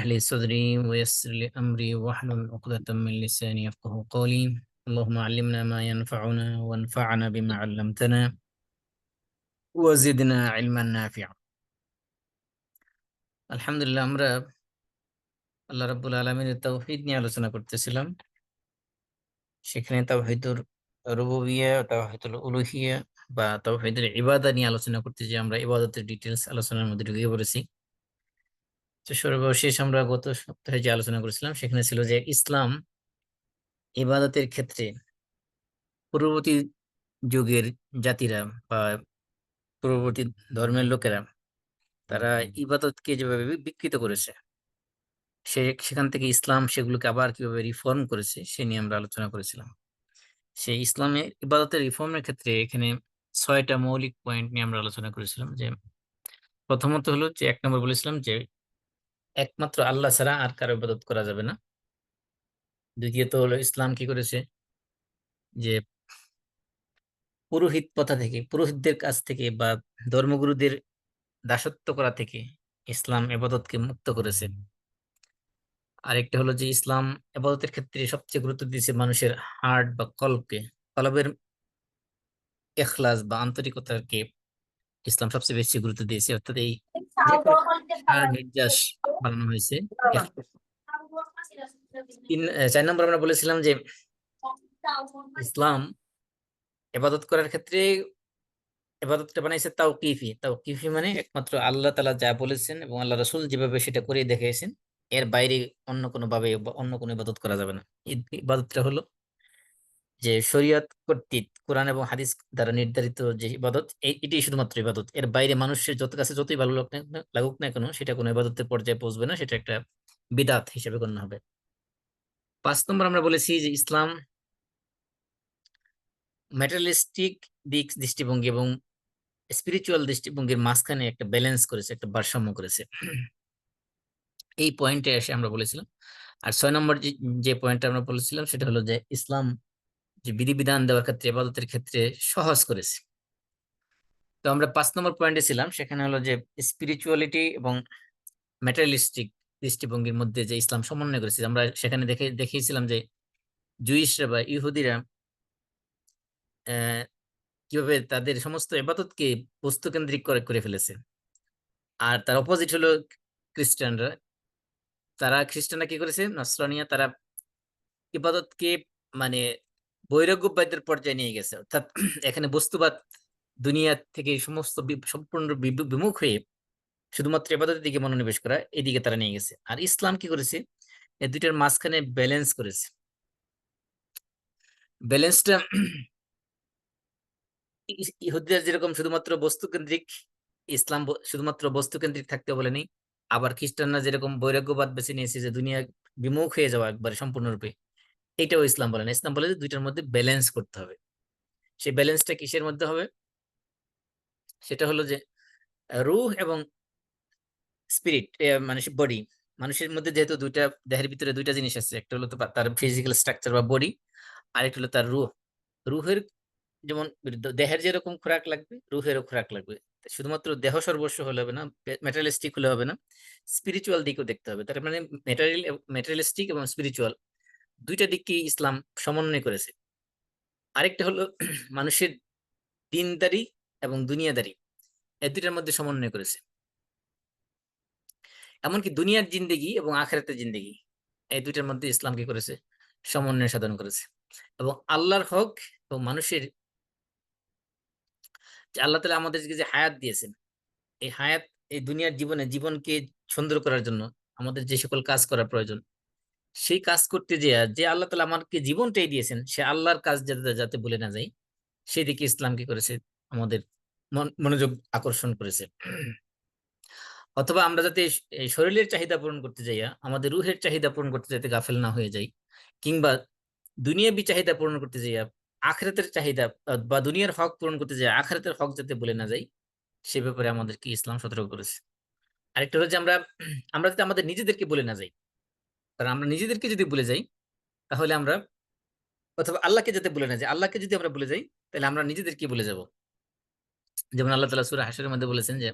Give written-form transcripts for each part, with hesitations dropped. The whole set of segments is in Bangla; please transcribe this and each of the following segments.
لي صدري ويسر لي أمري واحلل عقدة من لساني يفقهوا قولي. اللهم علمنا ما ينفعنا وانفعنا بما علمتنا وزدنا علما نافعا। আলহামদুলিল্লাহ, আমরা আল্লাহ রাব্বুল আলামিনের তাওহীদ নিয়ে আলোচনা করতেছিলাম। সেখানে তাওহীদুর রুবুবিয়্যাহ, তাওহীদুল উলুহিয়্যাহ বা তাওহীদুল ইবাদা নিয়ে আলোচনা করতে যে আমরা ইবাদতের ডিটেলস আলোচনার মধ্যে ঢুকে পড়েছি। তো সর্বশেষ আমরা গত সপ্তাহে যে আলোচনা করেছিলাম সেখানে ছিল যে ইসলাম ইবাদতের ক্ষেত্রে পূর্ববর্তী যুগের জাতিরা বা পূর্ববর্তী ধর্মের লোকেরা তারা ইবাদতকে যেভাবে বিকৃত করেছে, সেখান থেকে ইসলাম সেগুলোকে আবার কিভাবে রিফর্ম করেছে সে নিয়ে আমরা আলোচনা করেছিলাম। সেই ইসলামের ইবাদতের রিফর্মের ক্ষেত্রে এখানে 6টা মৌলিক পয়েন্ট নিয়ে আমরা আলোচনা করেছিলাম। যে প্রথমত হলো যে 1 নম্বর বলেছিলাম যে একমাত্র আল্লাহ ছাড়া আর কারো ইবাদত করা যাবে না। দ্বিতীয়ত হলো ইসলাম কি করেছে যে পুরোহিত প্রথা থেকে, পুরোহিতদের কাছ থেকে বা ধর্মগুরুদের দাসত্ব করা থেকে ইসলাম ইবাদতকে মুক্ত করেছে। আরেকটা হলো যে ইসলাম ইবাদতের ক্ষেত্রে সবচেয়ে গুরুত্ব দিয়েছে মানুষের হার্ট বা কলবকে, কলবের ইখলাস বা আন্তরিকতাকে ইসলাম সবচেয়ে বেশি গুরুত্ব দিয়েছে। অর্থাৎ এই যে কোনো সার নির্যাস বানানো হয়েছে ইখলাস। 4 নম্বর আমরা বলেছিলাম যে ইসলাম ইবাদত করার ক্ষেত্রে ইবাদতটা বানাইছে তাওকিফি। তাওকিফি মানে একমাত্র আল্লাহ তাআলা যা বলেছেন এবং আল্লাহ রাসূল যেভাবে সেটা করে দেখিয়েছেন, এর বাইরে অন্য কোনো ভাবে বা অন্য কোনো ইবাদত করা যাবে না। এই ইবাদতটা হলো যে শরীয়ত কর্তৃক কোরআন এবং হাদিস দ্বারা নির্ধারিত যে ইবাদত, এটাই শুধুমাত্র ইবাদত। এর বাইরে মানুষের যত কাছে যতই ভালো লাগুক না কেন সেটা কোনো ইবাদতের পর্যায়ে পৌঁছবে না, সেটা একটা বিদআত হিসেবে গণ্য হবে। 5 নম্বর আমরা বলেছি যে ইসলাম ম্যাটেরিয়ালিস্টিক দৃষ্টিভঙ্গি এবং স্পিরিচুয়াল দৃষ্টিভঙ্গির মাঝখানে একটা ব্যালেন্স করেছে, একটা ভারসাম্য করেছে। এই পয়েন্টে এসে আমরা বলেছিলাম। আর 6 নম্বর যে পয়েন্টটা আমরা বলেছিলাম সেটা হলো যে ইসলাম যে বিধিবিধান দেওয়ার ক্ষেত্রে ইবাদতের ক্ষেত্রে সহজ করেছে। তো আমরা 5 নম্বর পয়েন্টে ছিলাম, সেখানে হলো যে স্পিরিচুয়ালিটি এবং ম্যাটেরিয়ালিস্টিক দৃষ্টিভঙ্গির মধ্যে যে ইসলাম সমন্বয় করেছে। আমরা সেখানে দেখিয়েছিলাম যে জুইশরা বা ইহুদিরা আহ কিভাবে তাদের সমস্ত ইবাদতকে বস্তুকেন্দ্রিক করে করে ফেলেছে। আর তার অপোজিট হলো খ্রিস্টানরা। খ্রিস্টানরা কি করেছে, নসরানিয়া, তারা ইবাদতকে মানে বৈরাগ্যবাদের পর্যায়ে নিয়ে গেছে। অর্থাৎ এখানে বস্তুবাদ দুনিয়া থেকে সমস্ত সম্পূর্ণ বিমুখ হয়ে শুধুমাত্র ইবাদতের দিকে মনোনিবেশ করা, এদিকে তারা নিয়ে গেছে। আর ইসলাম কি করেছে, এই দুইটার মাঝখানে ব্যালেন্স করেছে। ব্যালেন্সটা ইহুদিরা যেরকম শুধুমাত্র বস্তুকেন্দ্রিক, ইসলাম শুধুমাত্র বস্তুকেন্দ্রিক থাকতে বলেনি। আবার খ্রিস্টানরা যেরকম বৈরাগ্যবাদ বেছে নিয়েছে, যে দুনিয়া বিমুখ হয়ে যাওয়া একবারে সম্পূর্ণরূপে, এটাও ইসলাম বলে না। ইসলাম বলে যে দুইটার মধ্যে ব্যালেন্স করতে হবে। সেই ব্যালেন্সটা কিসের মধ্যে হবে, সেটা হলো যে রূহ এবং স্পিরিট, মানুষের বডি। মানুষের মধ্যে যেহেতু দুইটা, দেহের ভিতরে দুইটা জিনিস আছে, একটা হলো তো তার ফিজিক্যাল স্ট্রাকচার বা বডি, আরেকটা হলো তার রূহ। রুহের যেমন দেহের যেরকম খোরাক লাগবে, রুহেরও খোরাক লাগবে। শুধুমাত্র দেহ সর্বস্ব হলে হবে না, ম্যাটেরিয়ালিস্টিক হলে হবে না, স্পিরিচুয়াল দিকও দেখতে হবে। তার মানে ম্যাটেরিয়ালিস্টিক এবং স্পিরিচুয়াল দুইটা দিককে ইসলাম সমন্বয় করেছে। আরেকটা হলো মানুষের দিনদারি এবং দুনিয়াদারি, এই দুইটার মধ্যে সমন্বয় করেছে। এমনকি দুনিয়ার জিন্দেগি এবং আখিরাতের জিন্দেগি, এই দুইটার মধ্যে ইসলাম কি করেছে, সমন্বয় সাধন করেছে। এবং আল্লাহর হক এবং মানুষের, যে আল্লাহ তাআলা আমাদেরকে যে হায়াত দিয়েছেন, এই হায়াত, এই দুনিয়ার জীবনকে সুন্দর করার জন্য আমাদের যে সকল কাজ করা প্রয়োজন, সেই কাজ করতে যে যে আল্লাহ তাআলা আমাকে জীবনটাই দিয়েছেন, সে আল্লাহর কাজ যাতে যাতে ভুলে না যাই, সেদিকে ইসলাম কি করেছে, আমাদের মনোযোগ আকর্ষণ করেছে। অথবা আমরা যাতে এই শরীরের চাহিদা পূরণ করতে যাইয়া আমাদের রুহের চাহিদা পূরণ করতে যাতে গাফেল না হয়ে যাই, কিংবা দুনিয়াবি চাহিদা পূরণ করতে যাইয়া আখিরাতের চাহিদা বা দুনিয়ার হক পূরণ করতে যাই আখিরাতের হক যাতে ভুলে না যাই, সে ব্যাপারে আমাদেরকে ইসলাম সতর্ক করেছে। আরেকটা হলো যে আমরা আমরা যাতে আমাদের নিজেদেরকে বলে না যাই। কারণ আমরা নিজেদেরকে যদি ভুলে যাই, তাহলে আমরা, অথবা আল্লাহকে যাতে বলে না যাই, আল্লাহকে যদি আমরা ভুলে যাই, তাহলে আমরা নিজেদেরকে ভুলে যাব। যেমন আল্লাহ তাআলা সূরা হাশরের মধ্যে বলেছেন যে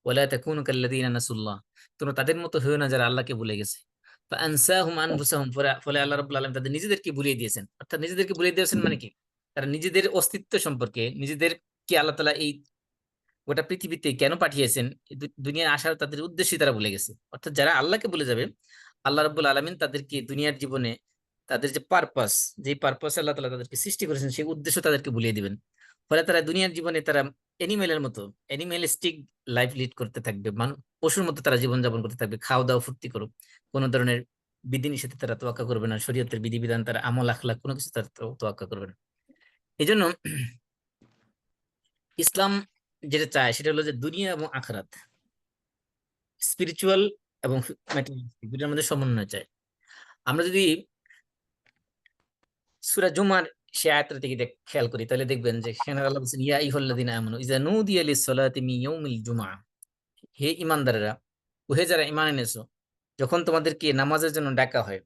ওয়ালা তাকুনু কাল্লাযীনা নাসুল্লাহ, তোমরা তাদের মতো হয়েও না যারা আল্লাহকে ভুলে গেছে। ফাআনসাহুম আনফুসাহুম, ফলে আল্লাহ রাব্বুল আলামিন তাদের নিজেদেরকে ভুলিয়ে দিয়েছেন। অর্থাৎ নিজেদেরকে ভুলিয়ে দিয়েছেন মানে কি, তারা নিজেদের অস্তিত্ব সম্পর্কে, নিজেদেরকে আল্লাহ তাআলা এই গোটা পৃথিবীতে কেন পাঠিয়েছেন, এই দুনিয়ায় আসার তাদের উদ্দেশ্যই তারা ভুলে গেছে। অর্থাৎ যারা আল্লাহকে ভুলে যাবে, আল্লাহ রাব্বুল আলামিন তাদেরকে দুনিয়ার জীবনে তাদের যে পারপাস, যে পারপাস আল্লাহ তাআলা তাদেরকে সৃষ্টি করেছেন, সেই উদ্দেশ্য তাদেরকে ভুলিয়ে দিবেন। ফলে তারা দুনিয়ার জীবনে তারা এনিমেলের মতো, এনিমেলিস্টিক লাইফ লিড করতে থাকবে, পশুর মতো তারা জীবনযাপন করতে থাকবে, খাওয়া দাওয়া ফুর্তি করুক, কোনো ধরনের বিধিনিষেধে তারা তোয়াক্কা করবে না, শরীয়তের বিধিবিধান, তারা আমল আখলাক কোনো কিছু তারা তোয়াক্কা করবে না। এই জন্য ইসলাম যেটা চায় সেটা হলো যে দুনিয়া এবং আখরাত, স্পিরিচুয়াল এবং ম্যাটেরিয়ালিস্টিক, দুটার মধ্যে সমন্বয় চায়। আমরা যদি সূরা জুমার সে আয়াতটা থেকে খেয়াল করি, তাহলে দেখবেন যে সেখানে আল্লাহ বলছেন, ইয়া আইয়ুহাল্লাযীনা আমানু ইযা নুদিয়া লিস-সালাতি মিন ইয়াউমিল জুমআহ, হে ঈমানদারেরা, ও হে যারা ঈমান এনেছো, যখন তোমাদেরকে নামাজের জন্য ডাকা হয়,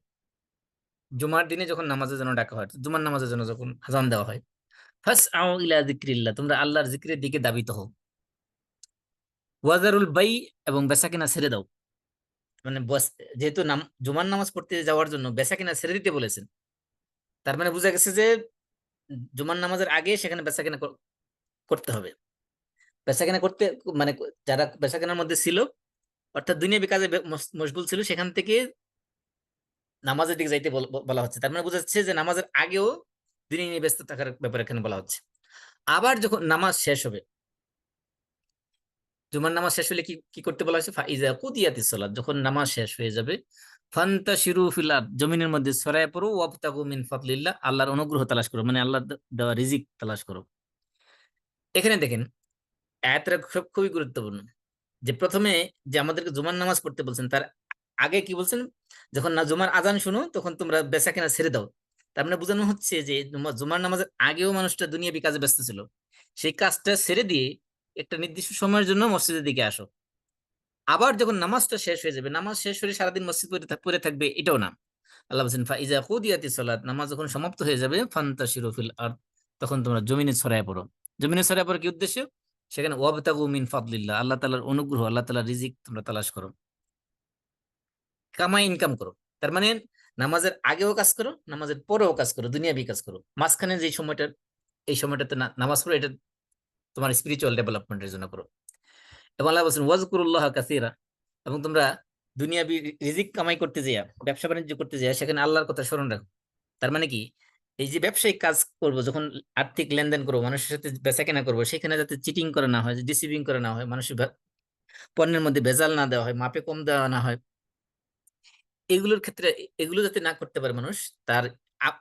জুমার দিনে যখন নামাজের জন্য ডাকা হয়, জুমার নামাজের জন্য যখন আযান দেওয়া হয়, ফাসআউ ইলা যিকরিল্লাহ, তোমরা আল্লাহর জিকিরের দিকে ধাবিত হও, ওয়াজারুল বাই, এবং বেচাকেনা ছেড়ে দাও। মানে যেহেতু জুমার নামাজ পড়তে যাওয়ার জন্য বেচাকেনা ছেড়ে দিতে বলেছেন, তার মানে বোঝা গেছে যে জুমার নামাজের আগে সেখানে বেচাকেনা করতে হবে। বেচাকেনা করতে মানে যারা বেচাকেনার মধ্যে ছিল, অর্থাৎ দুনিয়াবি কাজে মশগুল ছিল, সেখান থেকে নামাজের দিকে যাইতে বলা হচ্ছে। তার মানে বোঝা যাচ্ছে যে নামাজের আগেও দুনিয়া নিয়ে ব্যস্ত থাকার ব্যাপারে এখানে বলা হচ্ছে। আবার যখন নামাজ শেষ হবে, জুমার নামাজ শেষ হলে কি কি করতে বলা হয়েছে, ফাইজা কুদিয়াতিস সালাত, যখন নামাজ শেষ হয়ে যাবে, ফান্তাশিরু ফিল আরদ, জমিনের মধ্যে ছড়ায় পড়ো, ওয়াবতাগু মিন ফাদলিল্লাহ, আল্লাহর অনুগ্রহ তালাশ করো, মানে আল্লাহর দেওয়া রিজিক তালাশ করো। এখানে দেখেন আয়াতটা খুবই গুরুত্বপূর্ণ, যে প্রথমে যে আমাদেরকে জুমার নামাজ পড়তে বলছেন, তার আগে কি বলছেন, যখন না জুমার আজান শুনো তখন তোমরা বেচাকেনা ছেড়ে দাও। তার মানে বোঝানো হচ্ছে যে জুমার নামাজের আগেও মানুষটা দুনিয়াবি কাজে ব্যস্ত ছিল, সেই কাজটা ছেড়ে দিয়ে একটা নির্দিষ্ট সময়ের জন্য মসজিদের দিকে আসো। আবার যখন নামাজটা শেষ হয়ে যাবে, নামাজ শেষ হয়ে সারাদিন মসজিদ পড়ে থাকবে, এটাও না। আল্লাহ বলছেন, ফাইজা কুদিয়াতিস সালাত, নামাজ যখন সমাপ্ত হয়ে যাবে, ফান্তাশিরু ফিল আরদ, তখন তোমরা জমিনে ছড়ায় পড়ো। জমিনে ছড়ায় পড়ো কি উদ্দেশ্য, সেখানে ওয়াবতাগু মিন ফাদলিল্লাহ, আল্লাহ তাআলার অনুগ্রহ, আল্লাহ তাআলার রিজিক তোমরা তালাশ করো, কামাই ইনকাম করো। তার মানে নামাজের আগেও কাজ করো, নামাজের পরেও কাজ করো, দুনিয়াবি কাজ করো। মাঝখানে যে সময়টা, এই সময়টাতে নামাজ পড়ো, এটা তোমার স্পিরিচুয়াল ডেভেলপমেন্টের জন্য করো। এবং আল্লাহ বলছেন ওয়াজকুরুল্লাহ কাসীরা, এবং তোমরা দুনিয়াবি রিজিক কামাই করতে যাইয়া, ব্যবসা বাণিজ্য করতে যাইয়া, সেখানে আল্লাহর কথা স্মরণ রাখো। তার মানে কি, এই যে ব্যবসায়িক কাজ করবো, যখন আর্থিক লেনদেন করবো, মানুষের সাথে বেচা কেনা করবো, সেখানে যাতে চিটিং করে না হয়, ডিসিভিং করে না হয়, মানুষের পণ্যের মধ্যে ভেজাল না দেওয়া হয়, মাপে কম দেওয়া না হয়, এগুলোর ক্ষেত্রে এগুলো যাতে না করতে পারে মানুষ, তার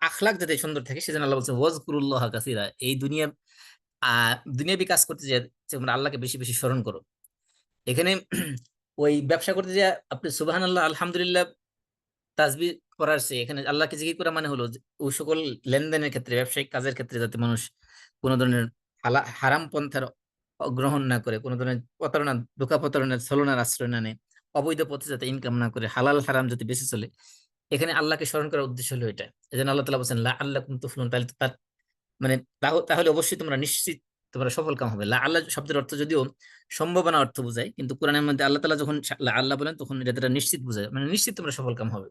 আখলাক যাতে সুন্দর থাকে, সেজন্য আল্লাহ বলছে ওয়াজকুরুল্লাহ কাসীরা, এই দুনিয়াবি কাজ করতে যায় তোমরা আল্লাহকে বেশি বেশি স্মরণ করো। এখানে ওই ব্যবসা করতে যায় আপনি সুবহানাল্লাহ আলহামদুলিল্লাহ তাসবিহ করার চেয়ে এখানে আল্লাহকে জিকির করা মানে হলো যে ওই সকল লেনদেনের ক্ষেত্রে, ব্যবসায়িক কাজের ক্ষেত্রে যাতে মানুষ কোনো ধরনের হারাম পন্থার গ্রহণ না করে, কোনো ধরনের প্রতারণা, ধোঁকা প্রতারণার, ছলনার আশ্রয় না নেয়, অবৈধ পথে যাতে ইনকাম না করে, হালাল হারাম যাতে বেঁচে চলে, এখানে আল্লাহকে স্মরণ করার উদ্দেশ্য হলো এটা। এই জন্য আল্লাহ তাআলা বলছেন লা আল্লাকুম তুফলিহুন, তাহলে তার মানে তাহলে অবশ্যই তোমরা নিশ্চিত তোমরা সফল কাম হবে। লা আল্লাহ শব্দের অর্থ যদিও সম্ভাবনা অর্থ বোঝায়, কিন্তু কোরআনের মধ্যে আল্লাহ তাআলা যখন লা আল্লাহ বলেন, তখন এটা দ্বারা নিশ্চিত বোঝায়, মানে নিশ্চিত তোমরা সফল কাম হবে।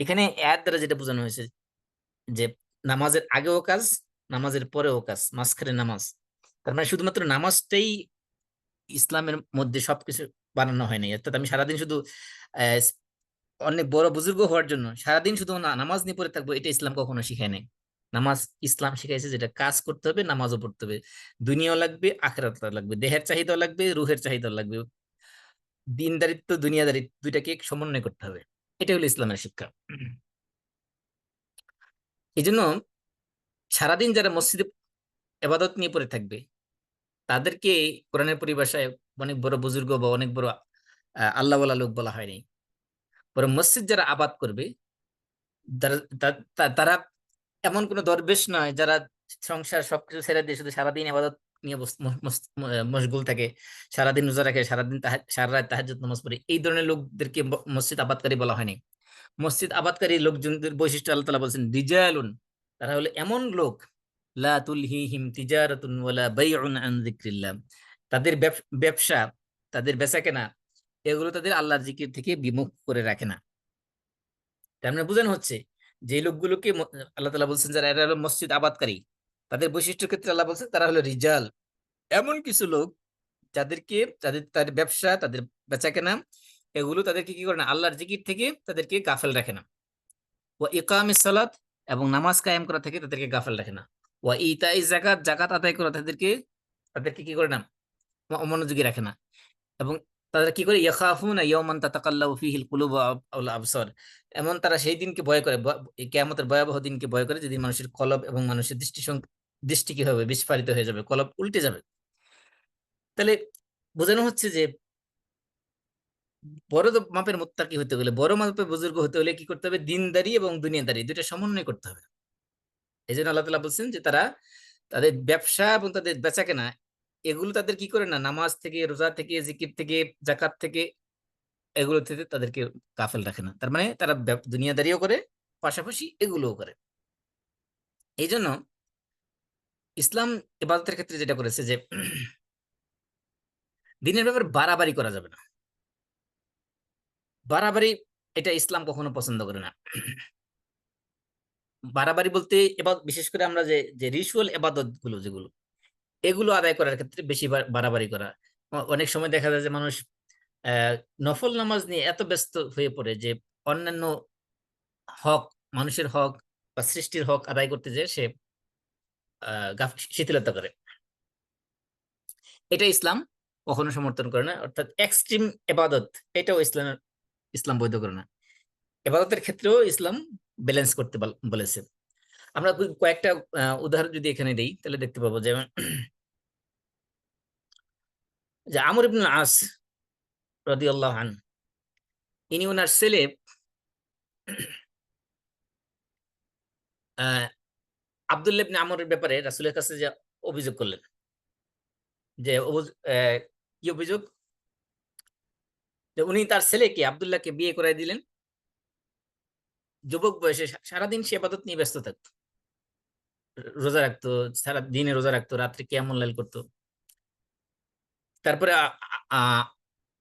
এখানে আয়াত দ্বারা যেটা বোঝানো হয়েছে যে নামাজের আগেও কাজ, নামাজের পরেও কাজ, মাঝখানে নামাজ। তার মানে শুধুমাত্র নামাজটাই ইসলামের মধ্যে সবকিছু বানানো হয় নাই। অর্থাৎ আমি সারাদিন শুধু আহ, অনেক বড় বুজুর্গ হওয়ার জন্য সারাদিন শুধু নামাজ নিয়ে পড়ে থাকবো, এটা ইসলাম কখনো শিখায় নাই। নামাজ ইসলাম শিখাইছে যেটা কাজ করতে হবে, নামাজও পড়তে হবে, দুনিয়াও লাগবে, আখিরাত লাগবে, দেহের চাহিদাও লাগবে, রুহের চাহিদাও লাগবে, দিনদারিত্ব দুনিয়াদারিত্ব দুইটাকে সমন্বয় করতে হবে। এটা হলো ইসলামের শিক্ষা। এই জন্য সারাদিন যারা মসজিদে এবাদত নিয়ে পড়ে থাকবে, তাদেরকে কোরআনের পরিভাষায় অনেক বড় বুজুর্গ বা অনেক বড় আল্লাহওয়ালা লোক বলা হয়নি, বরং মসজিদ যারা আবাদ করবে, তারা এমন কোন দরবেশ নয় যারা সংসার সবকিছু ছেড়ে দিয়ে শুধু সারাদিন ইবাদত নিয়ে মশগুল থাকে, সারাদিন রোজা রাখে, সারাদিন সারা রাত তাহাজ্জুদ নামাজ পড়ে, এই ধরনের লোকদেরকে মসজিদ আবাদকারী বলা হয়নি। মসজিদ আবাদকারী লোকজনদের বৈশিষ্ট্য আল্লাহ তাআলা বলছেন রিজালুন, তারা হলো এমন লোক, লা তুলহিহিম তিজারাতুন ওয়ালা বাইউন আন যিকরিল্লাহ, তাদের ব্যবসা তাদের বেচাকেনা, এগুলো তাদের আল্লাহর জিকির থেকে বিমুখ করে রাখে না। তার মানে বোঝানো হচ্ছে যে লোকগুলোকে আল্লাহ তাআলা বলছেন যারা এরা হলো মসজিদ আবাদকারী, তাদের বৈশিষ্ট্যের ক্ষেত্রে আল্লাহ বলছেন তারা হলো রিজাল, এমন কিছু লোক যাদেরকে তাদের তাদের ব্যবসা, তাদের বেচাকেনা, এগুলো তাদেরকে কি করে না, আল্লাহর জিকির থেকে তাদেরকে গাফেল রাখে না। ওয়া ইকামিস সালাত, এবং নামাজ কায়েম করা থেকে তাদেরকে গাফেল রাখে না। ওয়া ইতাইজ যাকাত, যাকাত আদায় করা তাদেরকে তাদেরকে কি করে না, অমনোযোগী রাখে না। এবং তারা কি করে, ইয়াখাফুনা ইয়াওমান তাতাকাল্লাবু ফিহিল কুলুব ওয়াল আবসার, এমন তারা সেই দিনকে ভয় করে, কিয়ামতের ভয়াবহ দিনকে ভয় করে, যেদিন মানুষের কলব এবং মানুষের দৃষ্টি কি হবে, বিস্ফারিত হয়ে যাবে, কলব উল্টে যাবে। তাহলে বোঝানো হচ্ছে যে বড় মাপের মুত্তাকি হতে হলে, বড় মাপের বুজুর্গ হতে হলে কি করতে হবে, দিনদারি এবং দুনিয়াদারি দুইটা সমন্বয় করতে হবে। এই জন্য আল্লাহ তাআলা বলছেন যে তারা তাদের ব্যবসা এবং তাদের বেচাকেনা, এগুলো তাদের কি করে না, নামাজ থেকে, রোজা থেকে, জিকির থেকে, জাকাত থেকে, এগুলো থেকে তাদেরকে গাফেল রাখে না। তার মানে তারা দুনিয়াদারিও করে, পাশাপাশি এগুলোও করে। এই জন্য ইসলাম ইবাদতের ক্ষেত্রে যেটা করেছে যে দিনের ব্যাপারে বাড়াবাড়ি করা যাবে না। বাড়াবাড়ি, এটা ইসলাম কখনো পছন্দ করে না। বাড়াবাড়ি বলতে এবার বিশেষ করে আমরা যে যে রিচুয়াল এবাদত গুলো যেগুলো, এগুলো আদায় করার ক্ষেত্রে বেশি বাড়াবাড়ি করা। অনেক সময় দেখা যায় যে মানুষ আহ নফল নামাজ নিয়ে এত ব্যস্ত হয়ে পড়ে যে অন্যান্য হক, মানুষের হক বা সৃষ্টির হক আদায় করতে যে সে শিথিলতা করে। এটা ইসলাম কখনো সমর্থন করে না, অর্থাৎ এক্সট্রিম এবাদত, এটাও ইসলাম বৈধ করে না। এবাদতের ক্ষেত্রেও ইসলাম ব্যালেন্স করতে বলেছে। আমরা কয়েকটা উদাহরণ যদি এখানে দিই তাহলে দেখতে পাবো, যেমন যে আমর ইবনে আস রাদিয়াল্লাহু আনহু, ইনি ওনার ছেলে আহ আব্দুল্লাহ ইবনে আমরের ব্যাপারে রাসূলের কাছে যে অভিযোগ করলেন, যে কি অভিযোগ, যে উনি তার ছেলেকে আব্দুল্লাহকে বিয়ে করাই দিলেন, যুবক বয়সে সারাদিন সে ইবাদত নিয়ে ব্যস্ত থাকতো, রোজা রাখতো, সারা দিনে রোজা রাখতো, রাত্রে কিয়ামুল লাইল করতো। তারপরে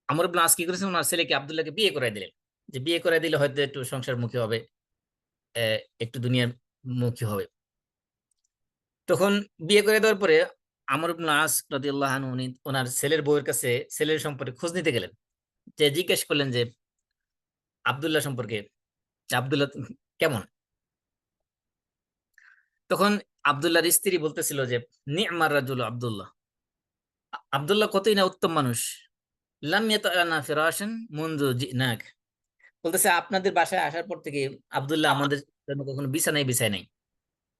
আমর ইবনে আস কি করেছেন, ওনার ছেলেকে আব্দুল্লাহকে বিয়ে করাই দিলেন, যে বিয়ে করাই দিলে হয়তো একটু সংসারমুখী হবে, একটু দুনিয়ার মুখী হবে। তখন বিয়ে করে দেওয়ার পরে আমর ইবনে আস রাদিয়াল্লাহু আনহু উনি ওনার ছেলের বউয়ের কাছে ছেলের সম্পর্কে খোঁজ নিতে গেলেন, যে জিজ্ঞেস করলেন যে আব্দুল্লাহ সম্পর্কে, যে আব্দুল্লাহ কেমন। তখন আব্দুল্লাহর স্ত্রী বলতেছিল যে নি'মার রাজুল আব্দুল্লাহ, আব্দুল্লাহ কতই না উত্তম মানুষ, লাম ইয়াতানা ফিরাশান মুনযু জিনাক, বলতেছে আপনাদের বাসায় আসার পর থেকে আব্দুল্লাহ আমাদের জন্য কখনো বিছানায় বিছায় নাই।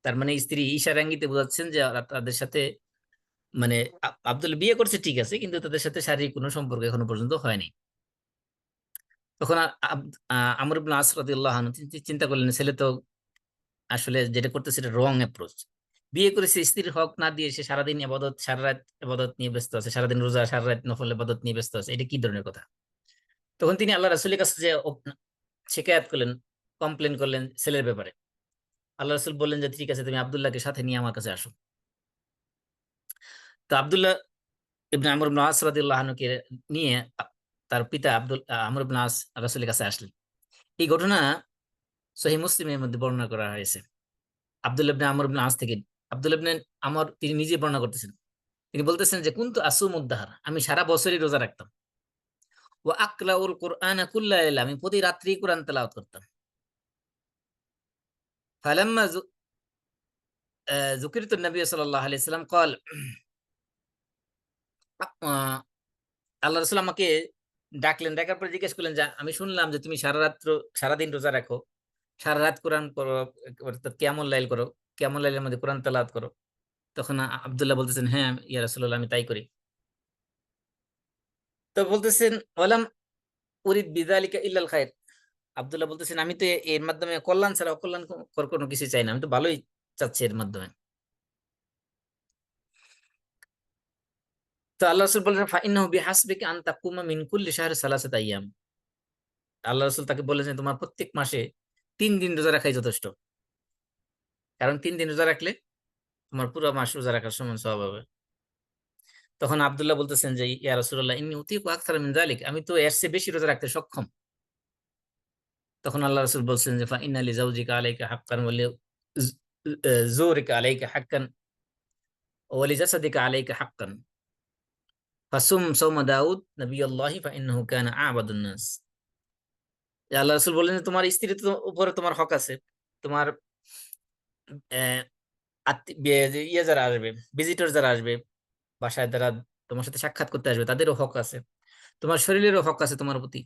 তার মানে স্ত্রী ইশারা ইঙ্গিতে বোঝাচ্ছেন যে তাদের সাথে, মানে আব্দুল্লাহ বিয়ে করছে ঠিক আছে, কিন্তু তাদের সাথে শারীরিক কোনো সম্পর্ক এখনো পর্যন্ত হয়নি। তখন আমর ইবনে আস রাদিয়াল্লাহু আনহু চিন্তা করলেন ছেলে তো আসলে যেটা করতেছে এটা রং অ্যাপ্রোচ। বিয়ে করেছে, স্ত্রীর হক না দিয়ে সে সারাদিন ইবাদত, সারা রাত ইবাদত নিয়ে ব্যস্ত আছে, সারাদিন রোজা, সারা রাত নফল ইবাদত নিয়ে ব্যস্ত আছে, এটা কি ধরনের কথা। তখন তিনি আল্লাহ রাসূলের কাছে যে শিকায়াত করলেন, কমপ্লেন করলেন ছেলের ব্যাপারে। আল্লাহ রাসূল বললেন যে ঠিক আছে, তুমি আব্দুল্লাহকে সাথে নিয়ে আমার কাছে আসো। তো আব্দুল্লাহ ইবনে আমর ইবনে আস রাদিয়াল্লাহু আনহুকে নিয়ে তার পিতা আমর ইবনে আস রাসূলের কাছে আসলেন। এই ঘটনা সহিহ মুসলিমের মধ্যে বর্ণনা করা হয়েছে আব্দুল্লাহ ইবনে আমর ইবনে আস থেকে। আব্দুল্লাহ ইবনে আমর তিনি নিজে বর্ণনা করতেছেন, তিনি বলতেছেন যে কুনতু আসুমুদ্দাহার, আমি সারা বছরই রোজা রাখতাম। ওয়া আকরাউল কুরআনা কুল্লা লাইলা, আমি প্রতি রাত্রি কোরআন তেলাওয়াত করতাম। ফালাম্মা যুকিরতু নবী সাল্লাল্লাহু আলাইহি সাল্লাম قال, আল্লাহ রাসূল আমাকে ডাকলেন, ডাকার পরে জিজ্ঞেস করলেন যে আমি শুনলাম যে তুমি সারাদিন রোজা রাখো, সারা রাত কোরআন করো, অর্থাৎ কিয়ামুল লাইল করো, কিয়ামুল লাইলের মধ্যে কোরআন তেলাওয়াত করো। তখন আব্দুল্লাহ বলতেছেন হ্যাঁ ইয়া রাসূলুল্লাহ, আমি তাই করি। তো বলতেছেন ওয়ালাম উরিদ বিযালিকা ইল্লাল খায়র, আব্দুল্লাহ বলতেছেন আমি তো এর মাধ্যমে কল্যাণ ছাড়া অকল্যাণ কোনো কিছু চাই না, আমি তো ভালোই চাচ্ছি এর মাধ্যমে। তো আল্লাহ রাসূল বলেন ফাইন্নাহু বিহাসবিকা আন তাকুমা মিন কুল্লি শাহরি সালাসাত আইয়াম, আল্লাহ রাসূল তাকে বলেছেন তোমার প্রত্যেক মাসে 3 দিন রোজা রাখাই যথেষ্ট, কারণ 3 দিন রোজা রাখলে তোমার পুরো মাস রোজা রাখার সমান সওয়াব হবে। তখন আব্দুল্লাহ বলতেছেন যে ইয়া রাসূলুল্লাহ ইন্নী উতীকু আকসারা মিন যালিক, আমি তো এর চেয়ে বেশি রোজা রাখতে সক্ষম। তখন আল্লাহ রাসূল বলছেন যে ফা ইন্না লিজাওজিকা আলাইকা হাক্কান ওয়া লিজুরিকা আলাইকা হাক্কান ওয়া লিজাসাদিকা আলাইকা হাক্কান ফাসুম সাওমা দাউদ নবিয়্যুল্লাহি ফা ইন্নাহু কানা আ'বাদুন নাস। আল্লাহ রাসূল বললেন যে তোমার স্ত্রীর তো উপরে তোমার হক আছে, তোমার আহ, ইয়ে যারা আসবে, ভিজিটর যারা আসবে বাসায়, যারা তোমার সাথে সাক্ষাৎ করতে আসবে, তাদেরও হক আছে, তোমার শরীরেরও হক আছে তোমার প্রতি।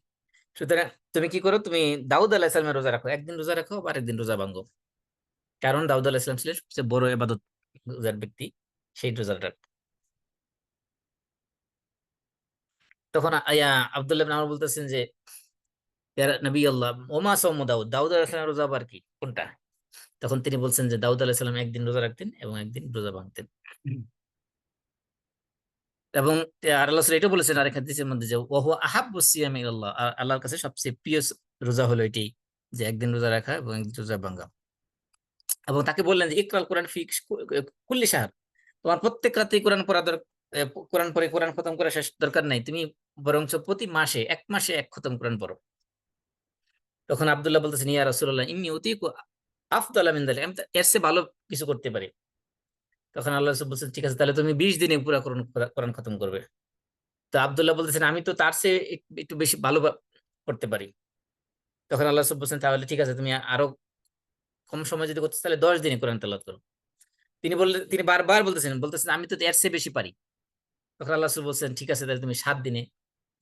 সুতরাং তুমি কি করো, তুমি দাউদ আলাইহিস সালামের রোজা রাখো, একদিন রোজা রাখো আর একদিন রোজা ভাঙো। কারণ দাউদ আলাইহিস সালাম ছিলেন সবচেয়ে বড় ইবাদত গুজার ব্যক্তি, সেই রোজাটা। তখন আব্দুল্লাহ ইবনে আমর বলতেছেন যে ইয়া নবী আল্লাহ ওমা সাওমু দাউদ, দাউদ আলাইহিস সালামের রোজা আবার কি, কোনটা? তখন তিনি বলছেন যে দাউদ আলাইহিস সালাম একদিন রোজা রাখতেন এবং একদিন রোজা ভাঙতেন। এবং আর আল্লাহ রাসূল এটা বলেছেন আরেক হাদিসের মধ্যে যে ওয়া হুয়া আহাব্বু সিয়ামি ইলাল্লাহ, আর আল্লাহর কাছে সবচেয়ে প্রিয় রোজা হলো এটি, যে একদিন রোজা রাখা এবং একদিন রোজা ভাঙা। এবং তাকে বললেন যে ইকরাল কোরআন ফি কুল্লি শাহর, তোমার প্রত্যেক রাতে কোরআন পড়া কোরআন পড়ে কোরআন খতম করা শেষ দরকার নাই, তুমি বরঞ্চ প্রতি মাসে এক মাসে এক খতম কোরআন পড়ো। তখন আব্দুল্লাহ বলতেছেন ইয়া রাসূলুল্লাহ ইন্নী উতীকু আফদালা মিন যালিক, আমি তো এর চেয়ে ভালো কিছু করতে পারি। তখন আল্লাহ রাসূল বলছেন ঠিক আছে, তাহলে তুমি 20 দিনে পুরো কোরআন কোরআন খতম করবে। তো আব্দুল্লাহ বলতেছেন আমি তো তার চেয়ে একটু বেশি ভালো করতে পারি। তখন আল্লাহ রাসূল বলছেন তাহলে ঠিক আছে, তুমি আরো কম সময় যদি করতে তাহলে 10 দিনে কোরআন তেলাওয়াত করো। তিনি বারবার বলতেছেন আমি তো এর চেয়ে বেশি পারি। তখন আল্লাহ রাসূল বলছেন ঠিক আছে, তাহলে তুমি 7 দিনে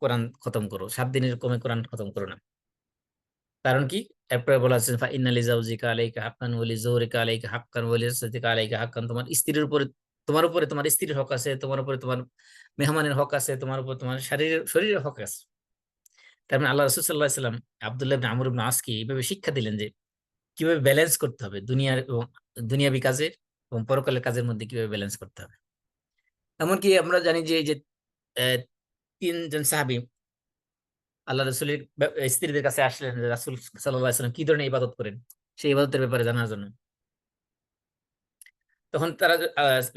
কোরআন খতম করো, 7 দিনের কমে কোরআন খতম করো না। কারণ কি? এরপরে বলা হচ্ছে ফা ইন্না লিজাওজিকা আলাইকা হাক্কান ওয়া লিজুরিকা আলাইকা হাক্কান ওয়া লিজাসাদিকা আলাইকা হাক্কান, তোমার স্ত্রীর উপরে, তোমার উপরে তোমার স্ত্রীর হক আছে, তোমার উপরে তোমার মেহমানের হক আছে, তোমার উপর তোমার শরীরের হক আছে। তার মানে আল্লাহ রাসূল সাল্লাল্লাহু আলাইহি ওয়াসাল্লাম আব্দুল্লাহ ইবনে আমর ইবনে আসকে এইভাবে শিক্ষা দিলেন যে কিভাবে ব্যালেন্স করতে হবে দুনিয়ার এবং দুনিয়াবি কাজের এবং পরকালের কাজের মধ্যে কিভাবে ব্যালেন্স করতে হবে। এমনকি আমরা জানি যে এই যে আহ, তিনজন সাহাবী আল্লাহ রসুলের স্ত্রীদের কাছে আসলেন যে রাসূল সাল্লাল্লাহু আলাইহি ওয়াসাল্লাম কি ধরনের ইবাদত করেন সেই ইবাদতের ব্যাপারে জানার জন্য। তখন তারা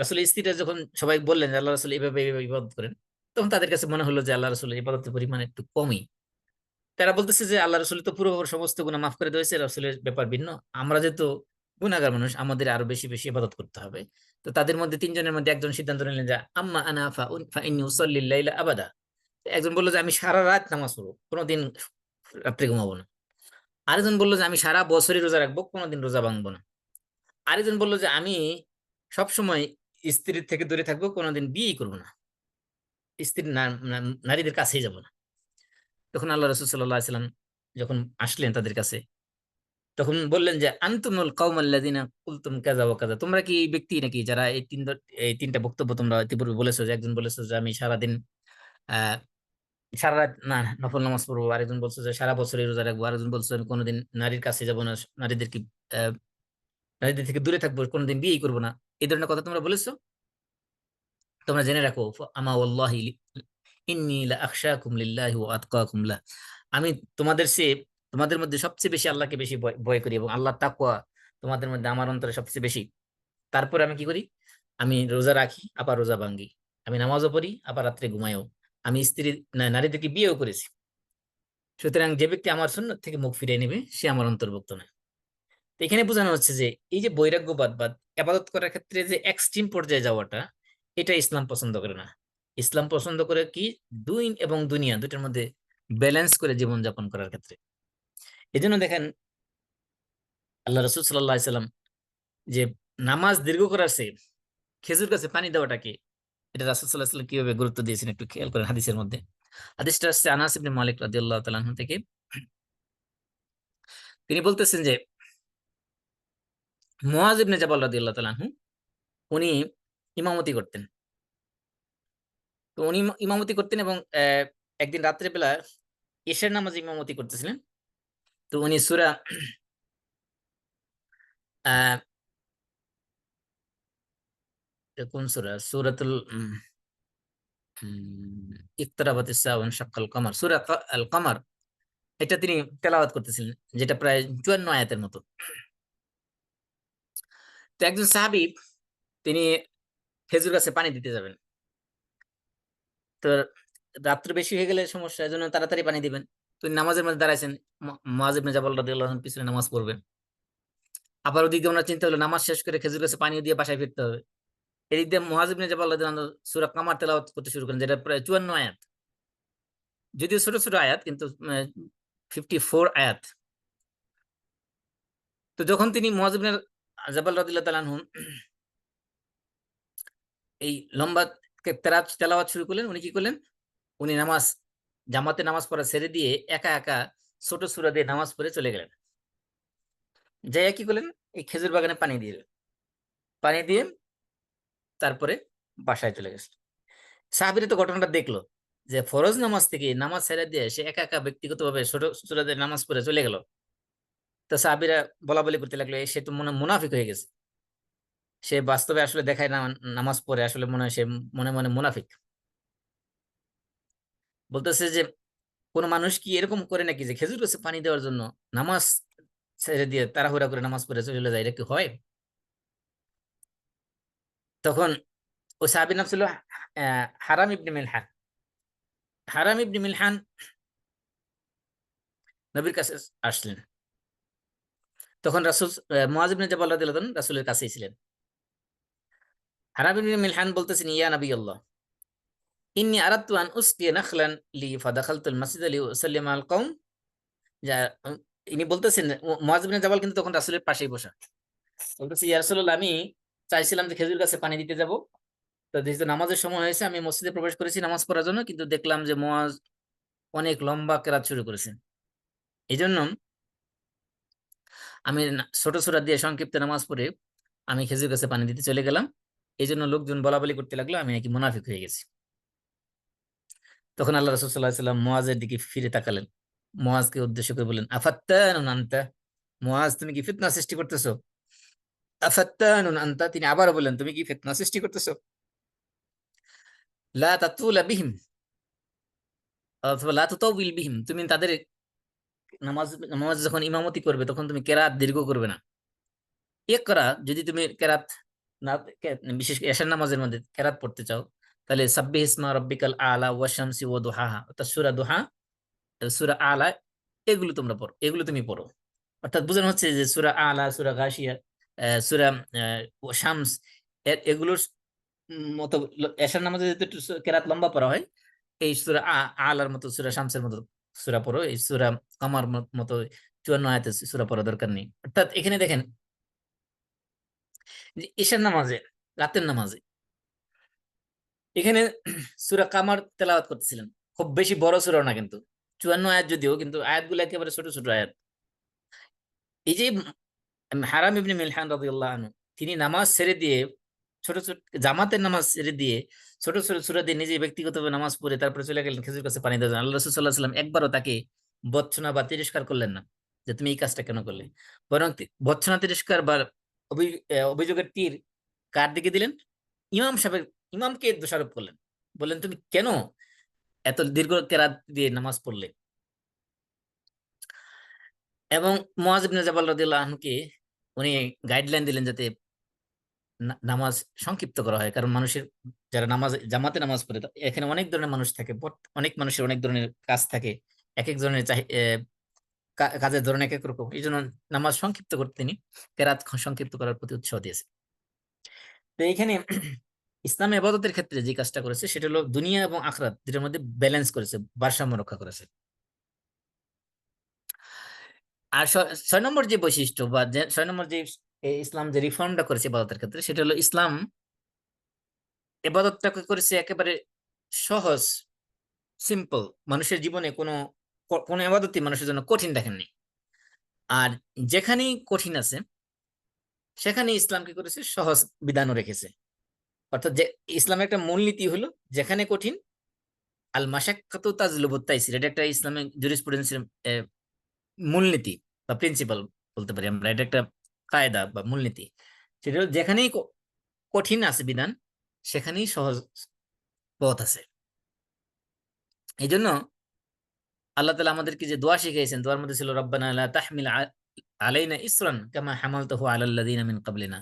রাসূলের স্ত্রীরা যখন সবাই বললেন যে আল্লাহ রসুল এইভাবে এইভাবে ইবাদত করেন, তখন তাদের কাছে মনে হলো যে আল্লাহ রসুলের ইবাদতের পরিমাণ একটু কমই। তারা বলতেছে যে আল্লাহ রসুল তো পুরো সমস্ত গুনাহ মাফ করে দিয়েছে, রাসূলের ব্যাপার ভিন্ন, আমরা যেহেতু গুনাহগার মানুষ আমাদের আরো বেশি বেশি ইবাদত করতে হবে। তো তাদের মধ্যে তিনজনের মধ্যে একজন সিদ্ধান্ত নিলেন যে আম্মা আনা ফা ইন্নী উসাল্লিল লাইলা আবাদা। একজন বললো যে আমি সারা রাত নামাজ পড়বো, কোনোদিন রাত্রে ঘুমাবো না। আরেকজন বললো যে আমি সারা বছরই রোজা রাখবো, কোনোদিন রোজা ভাঙবো না। আরেকজন বললো যে আমি সবসময় স্ত্রীর থেকে দূরে থাকবো, কোনোদিন বিয়েই করবো না, স্ত্রীর নারীদের কাছেই যাব না। তখন আল্লাহ রসুল সাল্লাল্লাহু আলাইহি সাল্লাম যখন আসলেন তাদের কাছে, তখন বললেন যে আনতুমুল কওমাল্লাযিনা কুলতুম কাযা ওয়া কাযা, তোমরা কি এই ব্যক্তি নাকি যারা এই তিনটা বক্তব্য তোমরা ইতিপূর্বে বলেছো, যে একজন বলেছো যে আমি সারাদিন আহ সারা রাত না নফল নামাজ পড়বো, আরেকজন বলছো যে সারা বছরই রোজা রাখবো, আরেকজন বলছো আমি কোনোদিন নারীর কাছে যাব না, নারীদেরকে আহ নারীদের থেকে দূরে থাকবো, কোনোদিন বিয়েই করবো না, এই ধরনের কথা তোমরা বলেছো। তোমরা জেনে রাখো আমা ওয়াল্লাহি ইন্নী লা আখশাকুম লিল্লাহি ওয়া আতকাকুম লাহ, আমি তোমাদের চেয়ে তোমাদের মধ্যে সবচেয়ে বেশি আল্লাহকে বেশি ভয় ভয় করি এবং আল্লাহর তাকওয়া তোমাদের মধ্যে আমার অন্তরে সবচেয়ে বেশি। তারপরে আমি কি করি, আমি রোজা রাখি আবার রোজা ভাঙ্গি, আমি নামাজও পড়ি আবার রাত্রে ঘুমাইও, আমি নারীদেরকে বিয়েও করেছি। সুতরাং যে ব্যক্তি আমার সুন্নাত থেকে মুখ ফিরিয়ে নেবে সে আমার অন্তর্ভুক্ত নয়। তো এখানে বোঝানো হচ্ছে যে এই যে বৈরাগ্যবাদ বা আবাদত করার ক্ষেত্রে যে এক্সট্রিম পর্যায়ে যাওয়াটা, এটা ইসলাম পছন্দ করে না। ইসলাম পছন্দ করে কি দুই এবং দুনিয়া দুইটার মধ্যে ব্যালেন্স করে জীবন যাপন করার ক্ষেত্রে। এই জন্য দেখেন আল্লাহ রসুল সাল্লাহ সাল্লাম যে নামাজ দীর্ঘ করার চেয়ে খেজুর গাছে পানি দেওয়াটাকে, এটা রাসূল সাল্লাল্লাহু আলাইহি ওয়াসাল্লাম কিভাবে গুরুত্ব দিয়েছেন একটু খেয়াল করেন হাদিসের মধ্যে। হাদিসটা হচ্ছে আনাস ইবনে মালিক রাদিয়াল্লাহু তাআলা আনহু থেকে। তিনি বলতেছেন যে মুআয ইবনে জাবাল রাদিয়াল্লাহু তাআলা আনহু উনি ইমামতি করতেন। তো উনি ইমামতি করতেন এবং একদিন রাত্রে বেলা এশার নামাজে ইমামতি করতেছিলেন। তো উনি সূরা আহ কোন সূরা, সূরাতুল ইকতারাবাতিস সাআ ওয়া ইনশাক্কাল কমার, সূরা আল কমার, এটা তিনি তেলাওয়াত করতেছিলেন, যেটা প্রায় 54 আয়াতের মতো। তো একজন সাহাবী তিনি খেজুর গাছে পানি দিতে যাবেন। তো রাত্র বেশি হয়ে গেলে সমস্যা, এই জন্য তাড়াতাড়ি পানি দিবেন। তো নামাজের মধ্যে দাঁড়াইছেন, মুআয ইবনে জাবাল রাদিয়াল্লাহু আনহু পিছনে নামাজ পড়বেন। আবার ওদিকে ওনার চিন্তা হলো নামাজ শেষ করে খেজুর গাছে পানি দিয়ে বাসায় ফিরতে হবে। এদিক দিয়ে মুআয ইবনে জাবাল রাদিয়াল্লাহু আনহু সূরা কামার তেলাওয়াত করতে শুরু করেন, যেটা প্রায় 54 আয়াত, যদিও ছোট ছোট আয়াত কিন্তু 54 আয়াত। তো যখন তিনি মুআয ইবনে জাবাল রাদিয়াল্লাহু তাআলা আনহু এই লম্বা তেলাওয়াত শুরু করলেন, উনি কি করলেন, উনি জামাতে নামাজ পড়া ছেড়ে দিয়ে একা একা ছোট সূরা দিয়ে নামাজ পড়ে চলে গেলেন। যাইয়া কি করলেন, এই খেজুর বাগানে পানি দিয়ে তারপরে বাসায় চলে গেছে। সাহাবীরা তো ঘটনাটা দেখলো যে ফরজ নামাজ থেকে নামাজ ছেড়ে দিয়ে সে একা একা ব্যক্তিগতভাবে ছোট সূরা দিয়ে নামাজ পড়ে চলে গেল। তো সাহাবীরা বলা বলি করতে লাগলো, সে তো মনে হয় মুনাফিক হয়ে গেছে, সে বাস্তবে আসলে দেখায় না নামাজ পড়ে, আসলে মনে হয় সে মনে মনে মুনাফিক। বলতেছে যে কোন মানুষ কি এরকম করে নাকি যে খেজুর গাছে পানি দেওয়ার জন্য নামাজ ছেড়ে দিয়ে তাড়াহুড়া করে নামাজ পড়ে চলে যায়, এটা কি হয়? তখন ওই সাহাবীর নাম ছিল হারাম ইবনে মিলহান। হারাম ইবনে মিলহান নবীর কাছে আসলেন। তখন রাসূল মুআয ইবনে জাবাল রাদিয়াল্লাহু আনহু রাসূলের কাছেই ছিলেন। হারাম ইবনে মিলহান বলতেছেন, ইয়া নবী আল্লাহ, ইন্নী আরাদতু আন উসকিয়া নাখলান লি ফাদাখালতুল মাসজিদ লিউসাল্লিমা আল কওম। যা ইনি বলতেছেন, মুআয ইবনে জাবাল কিন্তু তখন রাসূলের পাশেই বসা। বলতেছে, ইয়া রাসূলুল্লাহ, আমি চাইছিলাম যে খেজুর গাছে পানি দিতে যাব। তো যেহেতু নামাজের সময় হয়েছে, আমি মসজিদে প্রবেশ করেছি নামাজ পড়ার জন্য, কিন্তু দেখলাম যে মুআয অনেক লম্বা কেরাত শুরু করেছেন। এই জন্য আমি ছোট সূরা দিয়ে সংক্ষিপ্ত নামাজ পড়ে আমি খেজুর গাছে পানি দিতে চলে গেলাম। এই জন্য লোকজন বলাবলি করতে লাগলো আমি নাকি মুনাফিক হয়ে গেছি। তখন আল্লাহ রাসূল সাল্লাল্লাহু আলাইহি ওয়াসাল্লাম মুআযের দিকে ফিরে তাকালেন, মুআযকে উদ্দেশ্য করে বললেন, আফাত্তানুন আনতা, মুআয তুমি কি ফিতনা সৃষ্টি করতেছো? আফাত্তানুন আনতা, তিনি আবারও বললেন, তুমি কি ফিতনা সৃষ্টি করতেছো? লা তাতুলা বিহিম, অথবা লা তুতাউবিল বিহিম, তুমি তাদের নামাজ যখন ইমামতি করবে তখন তুমি কেরাত দীর্ঘ করবে না। ইকরা, যদি তুমি কেরাত না, বিশেষ করে এশার নামাজের মধ্যে কেরাত পড়তে চাও, তাহলে সাব্বিহ ইসমা রাব্বিকাল আলা ওয়া শামসি ওয়া দুহাহা, অর্থাৎ সূরা দুহা, সূরা আলা, এগুলো তোমরা পড়ো, এগুলো তুমি পড়ো। অর্থাৎ বোঝানো হচ্ছে যে সূরা আলা, সূরা গাশিয়া, সূরা শামস, এগুলোর মতো এশার নামাজে যেহেতু একটু কেরাত লম্বা পড়া হয়, এই সূরা আলার মতো, সূরা শামসের মতো সূরা পড়ো, এই সূরা কামার মতো 54 আয়াতের সূরা পড়ার দরকার নেই। অর্থাৎ এখানে দেখেন যে ঈশার নামাজে, রাতের নামাজে, এখানে সূরা কামার তেলাওয়াত করতেছিলেন, খুব বেশি বড় সূরা না কিন্তু, 54 আয়াত যদিও, কিন্তু আয়াতগুলো একেবারে ছোট ছোট আয়াত। এই যে হারাম ইবনে মিলহান রাদিয়াল্লাহু আনহু, তিনি নামাজ ছেড়ে দিয়ে ছোট ছোট জামাতের নামাজ ছেড়ে দিয়ে ছোট ছোট সূরা দিয়ে নিজে ব্যক্তিগতভাবে নামাজ পড়ে তারপরে চলে গেলেন খেজুর কাছে পানি দেওয়ার জন্য। আল্লাহ রাসূল সাল্লাল্লাহু আলাইহি ওয়াসাল্লাম একবারও তাকে ভর্ৎসনা বা তিরস্কার করলেন না যে তুমি এই কাজটা কেন করলে, বরং ভর্ৎসনা তিরস্কার বা অভিযোগের তীর কার দিকে দিলেন? ইমাম সাহেবের, ইমামকে দোষারোপ করলেন, বললেন তুমি কেন এত দীর্ঘ কেরাত দিয়ে নামাজ পড়লে। এবং মুআয ইবনে জাবাল রাদিয়াল্লাহু আনহুকে উনি গাইডলাইন দিলেন যাতে নামাজ সংক্ষিপ্ত করা হয়, কারণ মানুষের, যারা জামাতে নামাজ পড়ে, এখানে অনেক ধরনের মানুষ থাকে, অনেক মানুষের অনেক ধরনের কাজ থাকে, এক এক ধরনের কাজের ধরন এক এক রকম, এই জন্য নামাজ সংক্ষিপ্ত করতে তিনি কেরাত সংক্ষিপ্ত করার প্রতি উৎসাহ দিয়েছে। তো এখানে ইসলাম ইবাদতের ক্ষেত্রে যে কাজটা করেছে সেটা হলো দুনিয়া এবং আখিরাত দুটোর মধ্যে ব্যালেন্স করেছে, ভারসাম্য রক্ষা করেছে। আর 6 নম্বর যে বৈশিষ্ট্য বা 6 নম্বর যে ইসলাম যে রিফর্মটা করেছে ইবাদতের ক্ষেত্রে, সেটা হলো ইসলাম এবাদতটাকে করেছে একেবারে সহজ, সিম্পল। মানুষের জীবনে কোনো এবাদতই মানুষের জন্য কঠিন দেখেননি। আর যেখানেই কঠিন আছে সেখানে ইসলাম কি করেছে, সহজ বিধানও রেখেছে। অর্থাৎ যে ইসলামের একটা মূলনীতি হলো, যেখানে কঠিন, আল মাশাক্কাতু তাজলিবুত তাইসির, এটা একটা ইসলামিক জুরিসপ্রুডেন্সের মূলনীতি বা প্রিন্সিপাল বলতে পারি আমরা, এটা একটা কায়দা বা মূলনীতি। সেটা হলো যেখানেই কঠিন আছে বিধান, সেখানেই সহজ পথ আছে। এই জন্য আল্লাহ তাআলা আমাদেরকে যে দোয়া শিখিয়েছেন, দোয়ার মধ্যে ছিল রব্বানা লা তাহমিল আলাইনা ইসরান কামা হামালতাহু আলাল লাযিনা মিন ক্বাবলিনা।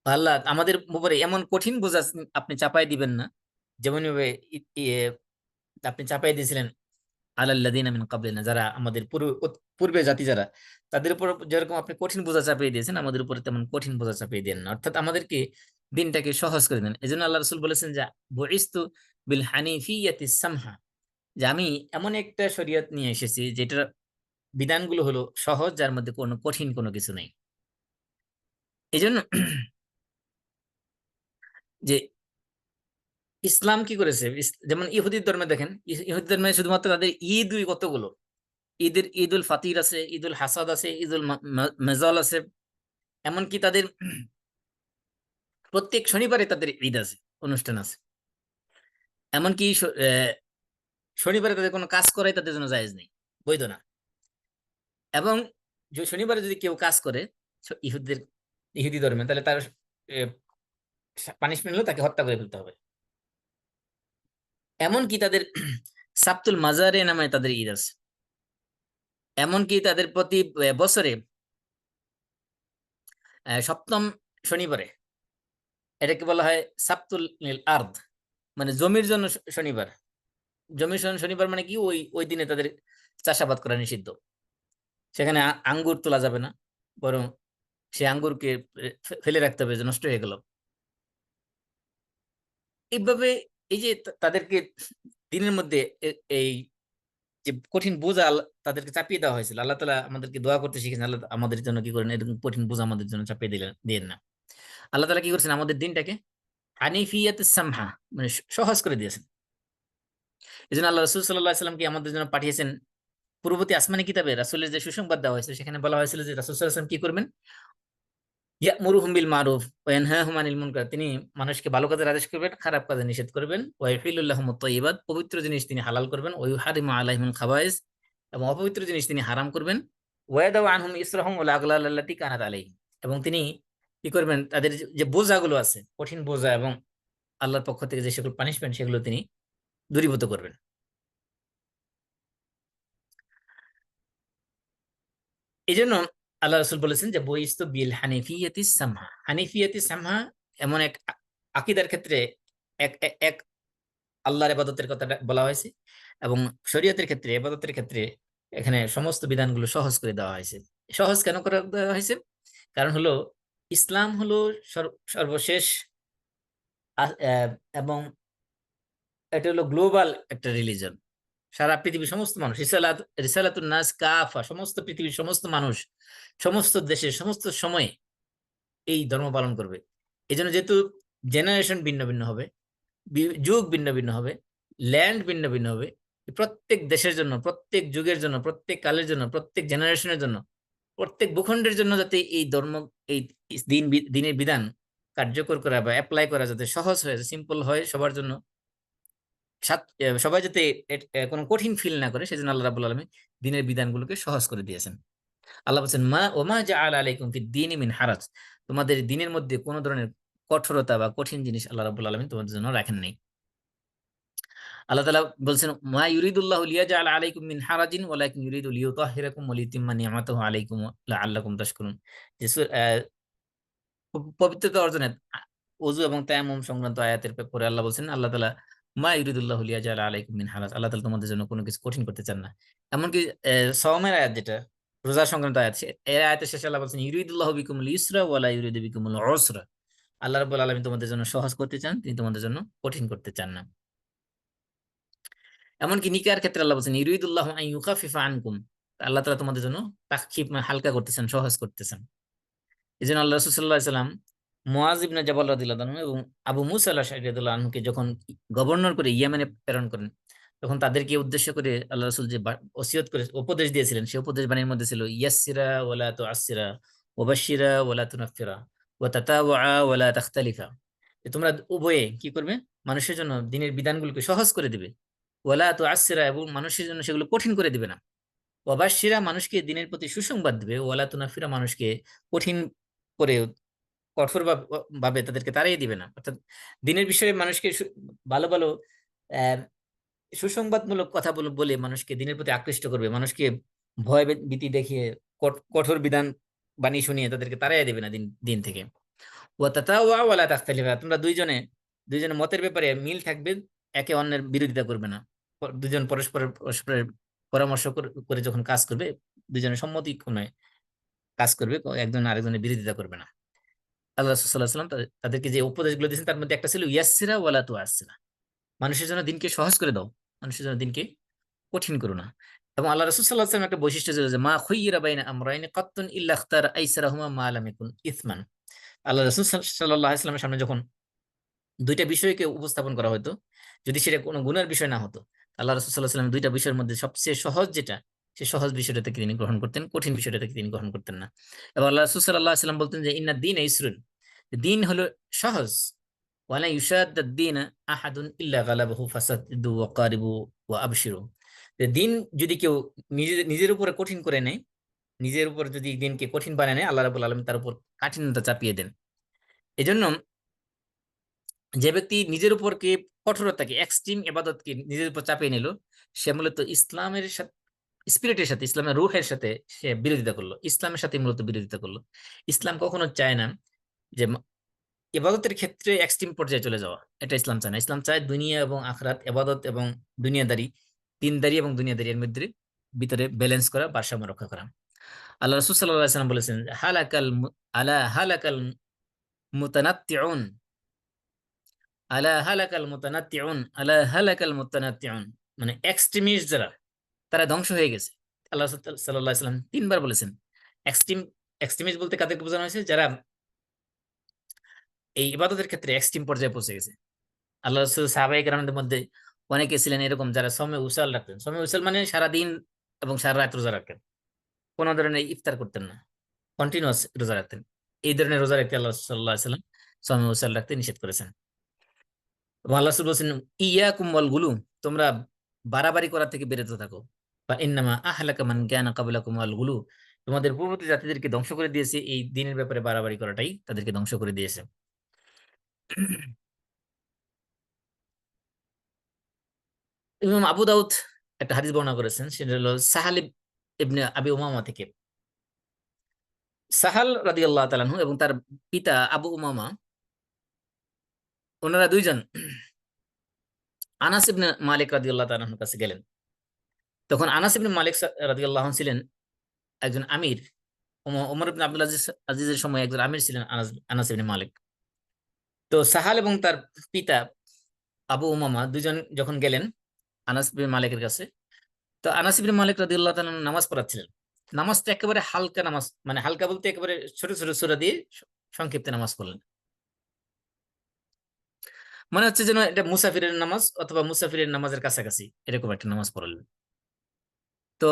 আল্লাহ, আমাদের উপরে এমন কঠিন বোঝা আপনি চাপাই দিবেন না যেমন ভাবে আপনি চাপাই দিয়েছিলেন আলাল্লাযীনা মিন ক্বাবলিনা, যারা আমাদের পূর্বে জাতি যারা, তাদের উপর যেরকম আপনি কঠিন বোঝা চাপিয়ে দিয়েছেন, আমাদের উপরে তেমন কঠিন বোঝা চাপিয়ে দেন না, অর্থাৎ আমাদেরকে দিনটাকে সহজ করে দেন। এই জন্য আল্লাহ রাসূল বলেছেন যে বুইস্তু বিল হানিফিয়াতিস সামহা, যে আমি এমন একটা শরীয়ত নিয়ে এসেছি যেটার বিধানগুলো হলো সহজ, যার মধ্যে কোনো কঠিন কোনো কিছু নেই। এই জন্য যে ইসলাম কি করেছে, যেমন ইহুদি ধর্মে দেখেন, ইহুদি ধর্মে শুধুমাত্র তাদের ঈদ কতগুলো, ঈদুল ফাতির আছে, ঈদুল হাসাদ আছে, ঈদুল মেজাল আছে, এমনকি তাদের প্রত্যেক শনিবারে তাদের ঈদ আছে, অনুষ্ঠান আছে। এমনকি শনিবারে তাদের কোনো কাজ করাই তাদের জন্য জায়েজ নেই, বৈধ না। এবং শনিবারে যদি কেউ কাজ করে ইহুদিদের ইহুদি ধর্মে, তাহলে তার পানিশমেন্ট হলো তাকে হত্যা করে ফেলতে হবে। এমনকি তাদের সাবতুল মাজারে নামে তাদের ঈদ আছে। এমনকি তাদের প্রতি বছরে সপ্তম শনিবারে, এটাকে বলা হয় সাবতুল আর্দ, মানে জমির জন্য শনিবার। জমির শনিবার মানে কি, ওই ওই দিনে তাদের চাষাবাদ করা নিষিদ্ধ। সেখানে আঙ্গুর তোলা যাবে না, বরং সে আঙ্গুরকে ফেলে রাখতে হবে যে নষ্ট হয়ে গেল। এইভাবে এই যে তাদেরকে দিনের মধ্যে এই যে কঠিন বোঝা তাদেরকে চাপিয়ে দেওয়া হয়েছিল, আল্লাহ তাআলা আমাদেরকে দোয়া করতে শিখেছেন, আল্লাহ আমাদের জন্য কি করেন, এরকম কঠিন বোঝা আমাদের জন্য চাপিয়ে দিলেন না। আল্লাহ তাআলা কি করছেন, আমাদের দিনটাকে হানিফিয়াত সামহা, মানে সহজ করে দিয়েছেন। এই জন্য আল্লাহ রাসূল সাল্লাল্লাহু আলাইহি সাল্লামকে আমাদের জন্য পাঠিয়েছেন। পূর্ববর্তী আসমানি কিতাবে রাসূলের যে সুসংবাদ দেওয়া হয়েছিল, সেখানে বলা হয়েছিল যে রাসূল সাল্লাল্লাহু আলাইহি ওয়াসাল্লাম কি করবেন, ইয়ামুরুহুম বিল মারুফ ওয়া ইয়ানহাহুম আনিল মুনকার, তিনি মানুষকে ভালো কাজের আদেশ করবেন, খারাপ কাজে নিষেধ করবেন। ওয়া ইউহিল্লু লাহুমুত তাইয়্যিবাত, পবিত্র জিনিস তিনি হালাল করবেন। ওয়া ইউহারিমু আলাইহিমুল খাবায়েস, এবং অপবিত্র জিনিস তিনি হারাম করবেন। ওয়া ইয়াদাউ আনহুম ইসরাহুম ওয়াল আগলাল আল্লাতী কানাত আলাইহিম, এবং তিনি কি করবেন, তাদের যে বোঝাগুলো আছে, কঠিন বোঝা এবং আল্লাহর পক্ষ থেকে যে সকল পানিশমেন্ট, সেগুলো তিনি দূরীভূত করবেন। এই জন্য আল্লাহ রাসূল বলেছেন যে বইস্তু বিল হানিফিয়াতিস সামহা, হানিফিয়াতিস সামহা এমন এক আকীদার ক্ষেত্রে এক এক আল্লাহর ইবাদতের কথা বলা হয়েছে, এবং শরীয়তের ক্ষেত্রে, ইবাদতের ক্ষেত্রে এখানে সমস্ত বিধানগুলো সহজ করে দেওয়া হয়েছে। সহজ কেন করে দেওয়া হয়েছে? কারণ হলো ইসলাম হলো সর্বশেষ, এবং এটা হলো গ্লোবাল একটা রিলিজন। সারা পৃথিবীর সমস্ত মানুষ, রিসালাতুন নাস কাফা, সমস্ত পৃথিবীর সমস্ত মানুষ, সমস্ত দেশের সমস্ত সময়ে এই ধর্ম পালন করবে। এই জন্য যেহেতু জেনারেশন ভিন্ন ভিন্ন হবে, যুগ ভিন্ন ভিন্ন হবে, ল্যান্ড ভিন্ন ভিন্ন হবে, প্রত্যেক দেশের জন্য, প্রত্যেক যুগের জন্য, প্রত্যেক কালের জন্য, প্রত্যেক জেনারেশনের জন্য, প্রত্যেক ভূখণ্ডের জন্য, যাতে এই ধর্ম, এই দিনের বিধান কার্যকর করা বা অ্যাপ্লাই করা যাতে সহজ হয়, সিম্পল হয় সবার জন্য, সবাই যাতে কোনো কঠিন ফিল না করে, সেজন্য আল্লাহ রাব্বুল আলামিন দিনের বিধানগুলোকে সহজ করে দিয়েছেন। আল্লাহ বলছেন মা ওমা জাআলা আলাইকুম ফিদ দীনি মিন হারাজ, তোমাদের দিনের মধ্যে কোনো ধরনের কঠোরতা বা কঠিন জিনিস আল্লাহ রাব্বুল আলামিন তোমাদের জন্য রাখেন নাই। আল্লাহ তাআলা বলছেন মা ইউরিদুল্লাহু লিয়াজআলা আলাইকুম মিন হারাজিন ওয়ালাকিন ইউরিদু লিইউতাহহিরাকুম ওয়া লিউতিম্মা নি'মাতাহু আলাইকুম লাআল্লাকুম তাশকুরুন। যে পবিত্রতা অর্জনের ওযু এবং তায়াম্মুম সংক্রান্ত আয়াতের পরে আল্লাহ বলছেন, আল্লাহ তাআলা মা ইউরিদুল্লাহু লিয়াজআলা আলাইকুম মিন হারাজ, আল্লাহ তাআলা তোমাদের জন্য কোনো কিছু কঠিন করতে চান না। এমনকি সওমের আয়াত, যেটা রোজা সংক্রান্ত আয়াত, এই আয়াতের শেষে আল্লাহ বলছেন ইউরিদুল্লাহু বিকুমুল ইসরা ওয়া লা ইউরিদু বিকুমুল উসরা, আল্লাহ রাব্বুল আলামিন তোমাদের জন্য সহজ করতে চান, তিনি তোমাদের জন্য কঠিন করতে চান না। এমনকি নিকার ক্ষেত্রে আল্লাহ বলছেন ইউরিদুল্লাহু আন ইউখাফিফা আনকুম, আল্লাহ তাআলা তোমাদের জন্য তাখফিফ, হালকা করতেছেন, সহজ করতেছেন। এই জন্য আল্লাহ রাসূল সাল্লাল্লাহু আলাইহি ওয়াসাল্লাম মুআয ইবনে জাবাল রাদিয়াল্লাহু আনহু এবং আবু মুসা আল-আশআরী রাদিয়াল্লাহু আনহুকে যখন গভর্নর করে ইয়েমেনে প্রেরণ করেন, তখন তাদেরকে উদ্দেশ্য করে আল্লাহ রাসূল যে ওসিয়ত করে উপদেশ দিয়েছিলেন, সেই উপদেশ বাণীর মধ্যে ছিল ইয়াসসিরা ওয়ালা তুআসসিরা ওয়াবাশশিরা ওয়ালা তুনাফফিরা ওয়া তাতাওয়া ওয়ালা তাখতালিফা, যে তোমরা উভয়ে কি করবে, মানুষের জন্য দ্বীনের বিধানগুলোকে সহজ করে দিবে, ওয়ালা তুআসসিরা, এবং মানুষের জন্য সেগুলো কঠিন করে দিবে না, ওয়াবাশশিরা, মানুষকে দ্বীনের প্রতি সুসংবাদ দিবে, ওয়ালা তুনাফফিরা, মানুষকে কঠিন করে, কঠোর ভাবে তাদেরকে তাড়িয়ে দিবে না। অর্থাৎ দিনের বিষয়ে মানুষকে ভালো ভালো আহ সুসংবাদমূলক কথা বলে মানুষকে দিনের প্রতি আকৃষ্ট করবে, মানুষকে ভয় ভীতি দেখিয়ে কঠোর বিধান বাণী শুনিয়ে তাদেরকে তাড়াইয়া দেবে না দিন দিন থেকে। ওয়া তাতাওয়া ওয়ালা তাখতালিফা, তোমরা দুইজনে দুইজনের মতের ব্যাপারে মিল থাকবে, একে অন্যের বিরোধিতা করবে না, দুজন পরস্পরের পরামর্শ করে যখন কাজ করবে, দুজনের সম্মতি ক্রমে কাজ করবে, একজন আরেকজনের বিরোধিতা করবে না। আল্লাহ রাসূল সাল্লাল্লাহু আলাইহি ওয়াসাল্লাম তাদেরকে যে উপদেশগুলো দিয়েছেন তার মধ্যে একটা ছিল ইয়াসসিরা ওয়ালা তুআসসিরা, মানুষের জন্য দিনকে সহজ করে দাও, মানুষের জন্য দিনকে কঠিন করো না। এবং আল্লাহ রাসূল সাল্লাল্লাহু আলাইহি ওয়াসাল্লাম একটা বৈশিষ্ট্য ছিল যে মা খুয়্যিরা বাইনা আমরাইনি কাত্তুন ইল্লা ইখতারা আইসারাহুমা মা লাম ইয়াকুন ইসমান। আল্লাহ রাসূল সাল্লাল্লাহু আলাইহি ওয়াসাল্লামের সামনে যখন দুইটা বিষয়কে উপস্থাপন করা হতো, যদি সেটা কোনো গুনার বিষয় না হতো, আল্লাহ রাসূল সাল্লাল্লাহু আলাইহি ওয়াসাল্লাম দুইটা বিষয়ের মধ্যে সবচেয়ে সহজ যেটা, সেই সহজ বিষয়টা থেকে তিনি গ্রহণ করতেন, কঠিন বিষয়টা থেকে তিনি গ্রহণ করতেন না। এবং আল্লাহ রাসূল সাল্লাল্লাহু আলাইহি ওয়াসাল্লাম বলতেন যে ইন্না দ্বীনা ইসরুন, দিন হলো সহজ, ওয়ালা ইউশাদ্দা দ্বীনা আহাদুন ইল্লা গালাবাহু ফাসাদ্দু ওয়া কারিবু ওয়া আবশিরু। যে দিন যদি কেউ নিজের নিজের উপরে কঠিন করে নেয়, নিজের উপর যদি দিনকে কঠিন বানায় নেয়, আল্লাহ রাব্বুল আলামিন তার উপর কাঠিন্যতা চাপিয়ে দেন। এজন্য যে ব্যক্তি নিজের উপর কে কঠোরতাকে, এক্সট্রিম ইবাদতকে নিজের উপর চাপিয়ে নিল, সে মূলত ইসলামের সাথে, স্পিরিটের সাথে, ইসলামের রূহের সাথে সে বিরোধিতা করলো, ইসলামের সাথে মূলত বিরোধিতা করলো। ইসলাম কখনো চায় না যে ইবাদতের ক্ষেত্রে এক্সট্রিম পর্যায়ে চলে যাওয়া, এটা ইসলাম চায় না। ইসলাম চায় দুনিয়া এবং আখরাত, ইবাদত এবং দুনিয়াদারি, দিনদারি এবং দুনিয়াদারি এর মধ্যে ভিতরে ব্যালেন্স করা, ভারসাম্য রক্ষা করা। আল্লাহ রাসূল সাল্লাল্লাহু আলাইহি ওয়াসাল্লাম বলেছেন আলা হালাকাল মুতানাত্তিউন, আলা হালাকাল মুতানাত্তিউন, আলা হালাকাল মুতানাত্তিউন, মানে এক্সট্রিমিস্ট যারা, তারা ধ্বংস হয়ে গেছে। আল্লাহ সাল্লাল্লাহু আলাইহি ওয়াসাল্লাম তিনবার বলেছেন। এক্সট্রিম এক্সট্রিমিস্ট বলতে কাদেরকে বোঝানো হয়েছে? যারা এই ইবাদতের ক্ষেত্রে এক্সট্রিম পর্যায়ে পৌঁছে গেছে। আল্লাহ রাসূল সাহাবায়ে কেরামদের মধ্যে অনেকে ছিলেন এরকম, যারা সময় উসাল রাখতেন। সময় উসাল মানে সারা দিন এবং সারা রাত রোজা রাখতেন, কোনো ধরনের ইফতার করতেন না, কন্টিনিউয়াস রোজা রাখতেন। এই ধরনের রোজা রাখতে আল্লাহ সাল্লাল্লাহু আলাইহি ওয়াসাল্লাম সময় উসাল রাখতে নিষেধ করেছেন। এবং আল্লাহ রাসূল বলেছেন ইয়াকুম ওয়াল গুলু, তোমরা বাড়াবাড়ি করা থেকে বিরত থাকো। বা ইন্নামা আহলাকা মান কানা ক্বাবলাকুম ওয়াল গুলু, তোমাদের পূর্ববর্তী জাতিদেরকে ধ্বংস করে দিয়েছে এই দিনের ব্যাপারে বাড়াবাড়ি করাটাই তাদেরকে ধ্বংস করে দিয়েছে। ইমাম আবু দাউদ একটা হাদিস বর্ণনা করেছেন, সেটা হলো সাহাল ইবনে আবি উমামা থেকে। সাহাল রাদিয়াল্লাহু তাআলা আনহু এবং তার পিতা আবু উমামা, ওনারা দুইজন আনাস ইবনে মালিক রাদিয়াল্লাহু তাআলা আনহুর কাছে গেলেন। তখন আনাস ইবনে মালিক রাদিয়াল্লাহু আনহু ছিলেন একজন আমির। ওমর ইবনে আব্দুল আজিজের সময় একজন আমির ছিলেন আনাস আনাস ইবনে মালিক। তো সাহাল এবং তার পিতা আবু উমামা দুজন যখন গেলেন আনাস ইবনে মালিকের কাছে, তো আনাস ইবনে মালিক রাদিয়াল্লাহু তাআলা নামাজ পড়াচ্ছিলেন। নামাজটা একেবারে হালকা নামাজ, মানে হালকা বলতে একেবারে ছোট ছোট সূরা দিয়ে সংক্ষিপ্ত নামাজ পড়লেন। মনে হচ্ছে যেন এটা মুসাফিরের নামাজ অথবা মুসাফিরের নামাজের কাছাকাছি এরকম একটা নামাজ পড়লেন। তো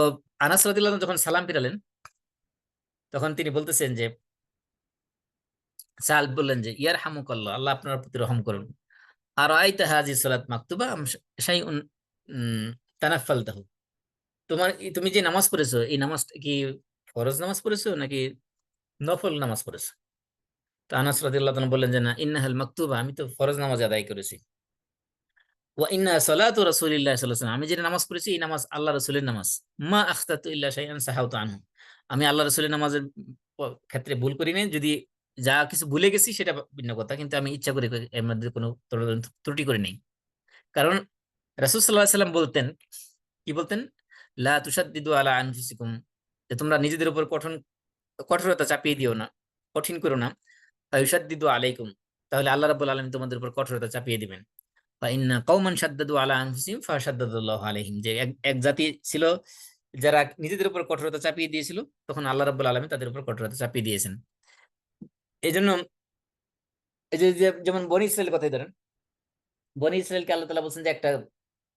আনাস রাদিয়াল্লাহু আনহু যখন সালাম ফিরালেন, তখন তিনি বলতেছেন যে, সাল বললেন যে ইয়ারহামুকাল্লাহ, আল্লাহ আপনার প্রতি রহম করুন। আর আইতা হাজি সালাত মাকতুবা আম শাইউন তানাফফালতাহু, তুমি যে নামাজ পড়েছো এই নামাজটা কি ফরজ নামাজ পড়েছো নাকি নফল নামাজ পড়েছো? তো আনাস রাদিয়াল্লাহু তাআলা বললেন যে না, ইন্নাহাল মাকতুবা, আমি তো ফরজ নামাজ আদায় করেছি। ওয়া ইন্না সালাতু রাসূলিল্লাহি সাল্লাল্লাহু আলাইহি ওয়াসাল্লাম, আমি যেটা নামাজ পড়েছি এই নামাজ আল্লাহ রাসূলের নামাজ। মা আখতাতু ইল্লা শাইআন সাহাউতু আনহু, আমি আল্লাহ রাসূলের নামাজের ক্ষেত্রে ভুল করি নাই, যদি যা কিছু ভুলে গেছি সেটা ভিন্ন কথা, কিন্তু আমি ইচ্ছা করে এর মধ্যে কোনো ত্রুটি করি নাই। কারণ রাসূল সাল্লাল্লাহু আলাইহি ওয়াসাল্লাম বলতেন, কি বলতেন? লা তুশাদ্দিদু আলা আনফুসিকুম, যে তোমরা নিজেদের উপর কঠোরতা চাপিয়ে দিও না, কঠিন করো না। ফায়ুশাদ্দিদু আলাইকুম, তাহলে আল্লাহ রাব্বুল আলামিন তোমাদের উপর কঠোরতা চাপিয়ে দিবেন। ফাইন্না কওমান শাদ্দাদু আলা আনফুসিহিম ফাশাদ্দাদাল্লাহু আলাইহিম, যে এক জাতি ছিল যারা নিজেদের উপর কঠোরতা চাপিয়ে দিয়েছিল, তখন আল্লাহ রাব্বুল আলামিন তাদের উপর কঠোরতা চাপিয়ে দিয়েছেন। এজন্য এই যেমন বনী ইসরায়েলের কথাই ধরেন, বনী ইসরায়েলকে আল্লাহ তাআলা বলছেন যে একটা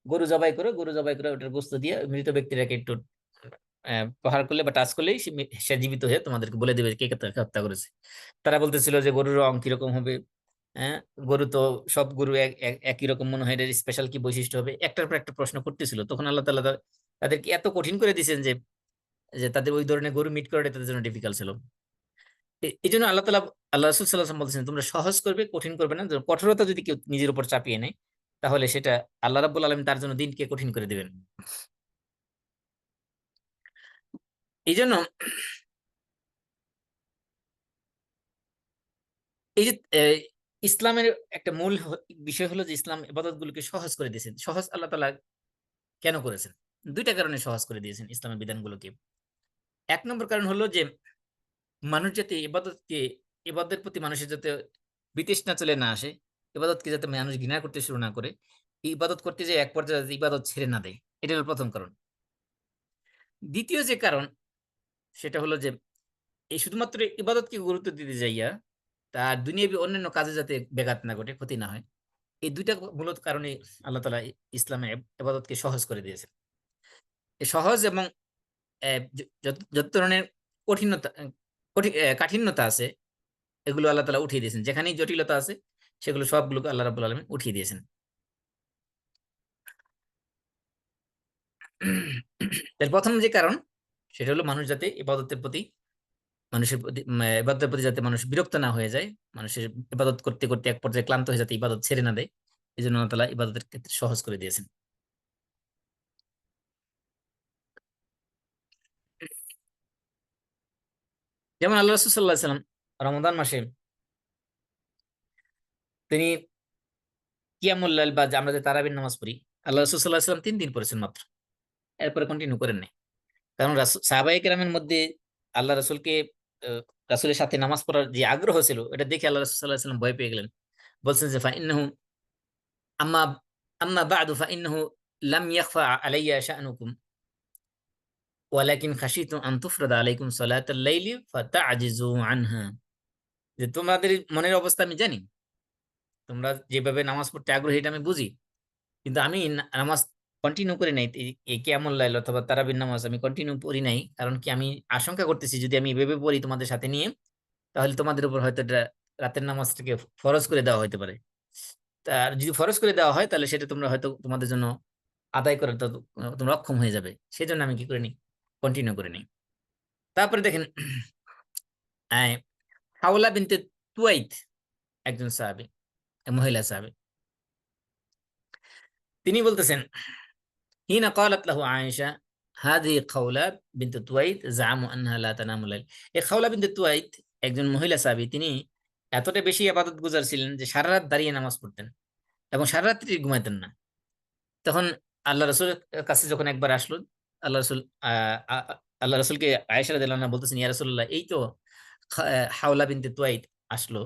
গরু জবাই করো, গরু জবাই করে ওটার গোশত দিয়ে মৃত ব্যক্তিটাকে একটু প্রহার করলে বা টাচ করলেই সে জীবিত হয়ে তোমাদেরকে বলে দেবে কে তাকে হত্যা করেছে। তারা বলতেছিল যে গরুর রং কিরকম হবে, হ্যাঁ, গরু তো সব গরু একই রকম মনে হয়, এর স্পেশাল কি বৈশিষ্ট্য হবে, একটার পর একটা প্রশ্ন করতেছিল। তখন আল্লাহ তাআলা তাদেরকে এত কঠিন করে দিয়েছেন যে যে তাদের ওই ধরনের গরু মিট করাটা তাদের জন্য ডিফিকাল্ট ছিল। এই জন্য আল্লাহ রাসূল সাল্লাল্লাহু আলাইহি ওয়াসাল্লাম বলছেন তোমরা সহজ করবে, কঠিন করবে না। কঠোরতা যদি কেউ নিজের উপর চাপিয়ে নেয়, তাহলে সেটা আল্লাহ রাব্বুল আলামিন তার জন্য দিনকে কঠিন করে দিবেন। এই জন্য এই যে ইসলামের একটা মূল বিষয় হলো যে ইসলাম ইবাদত গুলোকে সহজ করে দিয়েছেন। সহজ আল্লাহ তাআলা কেন করেছেন? দুইটা কারণে সহজ করে দিয়েছেন ইসলামের বিধানগুলোকে। এক নম্বর কারণ হলো যে মানুষ যাতে ইবাদতের প্রতি মানুষের যাতে বিতৃষ্ণা চলে না আসে, ইবাদতকে যাতে মানুষ ঘৃণা করতে শুরু না করে, ইবাদত করতে যেয়ে এক পর্যায়ে যাতে ইবাদত ছেড়ে না দেয়। এটা হলো প্রথম কারণ। দ্বিতীয় যে কারণ সেটা হলো যে এই শুধুমাত্র ইবাদতকে গুরুত্ব দিতে যাইয়া তার দুনিয়াবী অন্যান্য কাজে যাতে ব্যাঘাত না ঘটে, ক্ষতি না হয়। এই দুইটা মূলত কারণে আল্লাহ তাআলা ইসলামে ইবাদতকে সহজ করে দিয়েছেন। এই সহজ এবং যত যত ধরনের কঠিনতা কাঠিন্যতা আছে এগুলো আল্লাহ তাআলা উঠিয়ে দিয়েছেন। যেখানেই জটিলতা আছে সেগুলো সবগুলোকে আল্লাহ রাব্বুল আলামিন উঠিয়ে দিয়েছেন। এর প্রথম যে কারণ সেটা হলো মানুষ যাতে ইবাদতের প্রতি যাতে মানুষ বিরক্ত না হয়ে যায়, মানুষের ইবাদত করতে করতে এক পর্যায়ে ক্লান্ত হয়ে যাতে ইবাদত ছেড়ে না দেয়, এই জন্য আল্লাহ তাআলা ইবাদতের ক্ষেত্রে সহজ করে দিয়েছেন। যেমন আল্লাহ রাসূল সাল্লাল্লাহু আলাইহি ওয়াসাল্লাম রমাদান মাসে তিনি কিয়ামুল লাইল বা যে আমরা যে তারাবির নামাজ পড়ি, আল্লাহ রাসূল সাল্লাল্লাহু আলাইহি ওয়াসাল্লাম 3 দিন পড়েছেন মাত্র। এরপরে কন্টিনিউ করেন নাই। কারণ সাহাবায়ে কেরামের মধ্যে আল্লাহ রাসূলকে রাসূলের সাথে নামাজ পড়ার যে আগ্রহ ছিল এটা দেখে আল্লাহ রাসূল সাল্লাল্লাহু আলাইহি ওয়াসাল্লাম ভয় পেয়ে গেলেন। বলছেন যে ফাইন্নাহু আম্মা আম্মা বা'দু ফাইন্নাহু লাম ইয়াখফা আলাইয়া শা'নুকুম ওয়ালাকিন খাশিতু আন তুফরাদা আলাইকুম সালাতাল লাইলি ফাতা'জিজু আনহা। যে তোমাদের মনের অবস্থা আমি জানি। তোমরা যেভাবে নামাজ পড়তে আগ্রহী এটা আমি বুঝি। কিন্তু আমি নামাজ কন্টিনিউ করি নাই। এই কিয়ামুল লাইল অথবা তারাবির নামাজ আমি কন্টিনিউ পড়ি নাই। কারণ কি আমি আশঙ্কা করতেছি যদি আমি এভাবে পড়ি তোমাদের সাথে নিয়ে তাহলে তোমাদের উপর হয়তো এটা রাতের নামাজটাকে ফরজ করে দেওয়া হতে পারে। আর যদি ফরজ করে দেওয়া হয় তাহলে সেটা তোমরা হয়তো তোমাদের জন্য আদায় করার তোমরা অক্ষম হয়ে যাবে। সেজন্য আমি কি করিনি, কন্টিনিউ করিনি। তারপরে দেখেন আহ, হাওলা বিনতে তুয়াইত একজন সাহাবী, মহিলা সাহাবী, তিনি বলতেছেন হিনা ক্বালাত লাহু আয়েশা হাযিহি খাওলা বিনত তুয়াইত যা'ামু আনহা লা তানামু লাইল। এই খাওলা বিনত তুয়াইত একজন মহিলা সাহাবী, তিনি এতটা বেশি ইবাদত গুজার ছিলেন যে সারা রাত দাঁড়িয়ে নামাজ পড়তেন এবং সারা রাত্রি ঘুমাতেন না। তখন আল্লাহ রাসূলের কাছে যখন একবার আসলো, আল্লাহ রাসূল আল্লাহ রাসূলকে আয়েশা রাদিয়াল্লাহু আনহা বলতেছেন, ইয়া রাসূলুল্লাহ, এই তো হাওলা বিনতে তুয়াইত আসলো,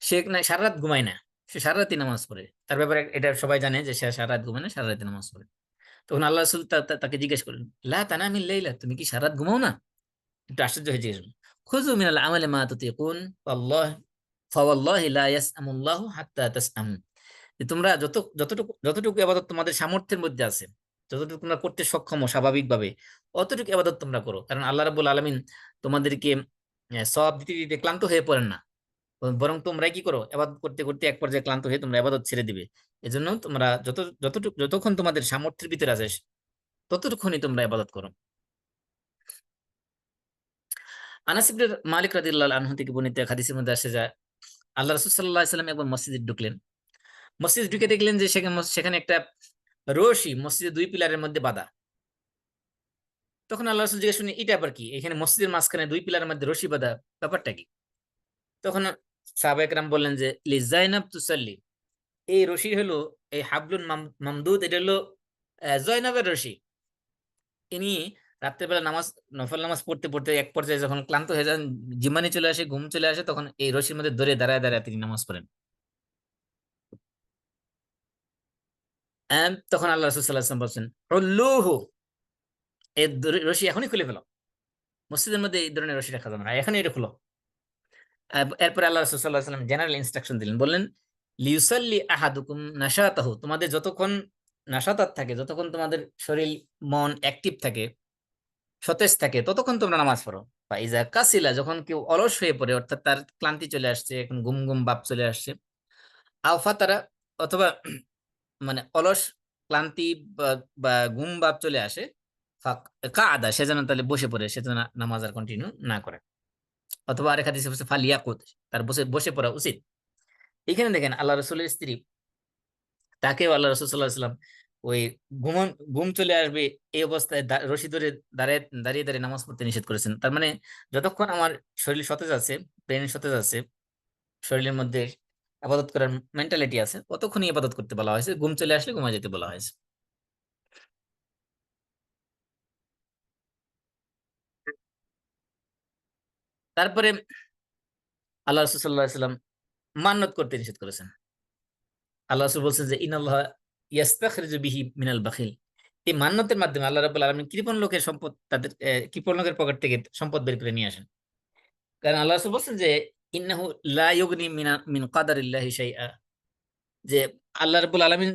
সে না সারা রাত ঘুমায় না, সে সারা রাতই নামাজ পড়ে। তার ব্যাপারে এটা সবাই জানে যে সে সারা রাত ঘুমায় না, সারা রাতে নামাজ পড়ে। তখন আল্লাহ রাসূল তাকে জিজ্ঞেস করলেন, লা তানামিল লাইলা, তুমি কি সারা রাত ঘুমাও না? একটু আশ্চর্য হয়ে জিজ্ঞেস করলেন। খুযু মিনাল আমালি মা তুতিকুন ওয়াল্লাহ ফাওয়াল্লাহি লা ইয়াসআমুল্লাহু হাত্তা তাসআমু। যে তোমরা যতটুকু ইবাদত তোমাদের সামর্থ্যের মধ্যে আছে, যতটুকু তোমরা করতে সক্ষম স্বাভাবিকভাবে, অতটুকু ইবাদত তোমরা করো। কারণ আল্লাহ রাব্বুল আলামিন তোমাদেরকে সওয়াব দিতে দিতে ক্লান্ত হয়ে পড়েন না, বরং তোমরা কি করো, ইবাদত করতে করতে এক পর্যায়ে ক্লান্ত হয়ে তোমরা ইবাদত ছেড়ে দিবে। এজন্য তোমরা যতক্ষণ তোমাদের সামর্থ্যের ভিতরে আছে ততটুকুনি তোমরা ইবাদত করো। আনাস ইবনে মালিক রাদিয়াল্লাহু আনহু থেকে বর্ণিত এক হাদিসের মধ্যে আসে যায় আল্লাহ রাসূল সাল্লাল্লাহু আলাইহি ওয়াসাল্লাম একবার মসজিদে ঢুকলেন। মসজিদে ঢুকে দেখলেন যে সেখানে একটা রশি মসজিদের দুই পিলারের মধ্যে বাঁধা। তখন আল্লাহ রাসূল জিজ্ঞেস করলেন, এটা আবার কি? এখানে মসজিদের মাঝখানে দুই পিলারের মধ্যে রশি বাঁধা, ব্যাপারটা কি? তখন সাহাবায়ে কেরাম বললেন যে লিজাইনাব তুসাল্লি, এই রশি হলো এই হাবলুন মামদুদ, এটা হলো জয়নবের রশি। ইনি রাত্রেবেলা নফল নামাজ পড়তে পড়তে এক পর্যায়ে যখন ক্লান্ত হয়ে যান, জিমানি চলে আসে, ঘুম চলে আসে, তখন এই রশির মধ্যে ধরে দাঁড়ায় দাঁড়ায় তিনি নামাজ পড়েন। তখন আল্লাহ রাসূল সাল্লাল্লাহু আলাইহি ওয়াসাল্লাম বলছেন, উল্লুহু, এই রশি এখনই খুলে ফেলো। মসজিদের মধ্যে এই ধরনের রশি রাখা যাবে না, এখনই এটা খুলো। এরপরে আল্লাহ রাসূল সাল্লাল্লাহু আলাইহি ওয়াসাল্লাম জেনারেল ইনস্ট্রাকশন দিলেন, বললেন লিউসাল্লি আহাদুকুম নাশাতাহু, তোমাদের যতক্ষণ নাশাতাত থাকে, যতক্ষণ তোমাদের শরীর মন অ্যাক্টিভ থাকে, সতেজ থাকে, ততক্ষণ তোমরা নামাজ পড়ো। বা ইজা কাসিলা, যখন কেউ অলস হয়ে পড়ে, অর্থাৎ তার ক্লান্তি চলে আসছে, এখন ঘুম ঘুম ভাব চলে আসছে, আলফা তারা, অথবা মানে অলস ক্লান্তি বা বা ঘুম ভাব চলে আসে, কাদা, সে যেন তাহলে বসে পড়ে, সে যেন নামাজ আর কন্টিনিউ না করে। অথবা আরেক হাদিসে বলছে ফালিয়াকুত, তার বসে বসে পড়া উচিত। এখানে দেখেন আল্লাহ রসুলের স্ত্রী, তাকেও আল্লাহ রসুল সাল্লাহ সাল্লাম ওই ঘুম চলে আসবে এই অবস্থায় রশি ধরে দাঁড়িয়ে দাঁড়িয়ে দাঁড়িয়ে নামাজ পড়তে নিষেধ করেছেন। তার মানে যতক্ষণ আমার শরীর সতেজ আছে, ব্রেন সতেজ আছে, শরীরের মধ্যে আবাদত করার মেন্টালিটি আছে, ততক্ষণই ইবাদত করতে বলা হয়েছে, ঘুম চলে আসলে ঘুমা যেতে বলা হয়েছে। তারপরে আল্লাহ রাসূল সাল্লাল্লাহু আলাইহি ওয়াসাল্লাম মান্নত করতে নিষেধ করেছেন। আল্লাহ রাসূল বলছেন যে ইন্নাল্লাহ ইয়াস্তাখরিজু বিহি মিনাল বাখিল, এই মান্নতের মাধ্যমে আল্লাহ রাব্বুল আলামিন কৃপণ লোকের সম্পদ, তাদের কৃপণ লোকের পকেট থেকে সম্পদ বের করে নিয়ে আসেন। কারণ আল্লাহ রাসূল বলছেন যে ইন্নাহু লা ইউগনি মিন কাদারিল্লাহি শাইআ, যে আল্লাহ রাব্বুল আলামিন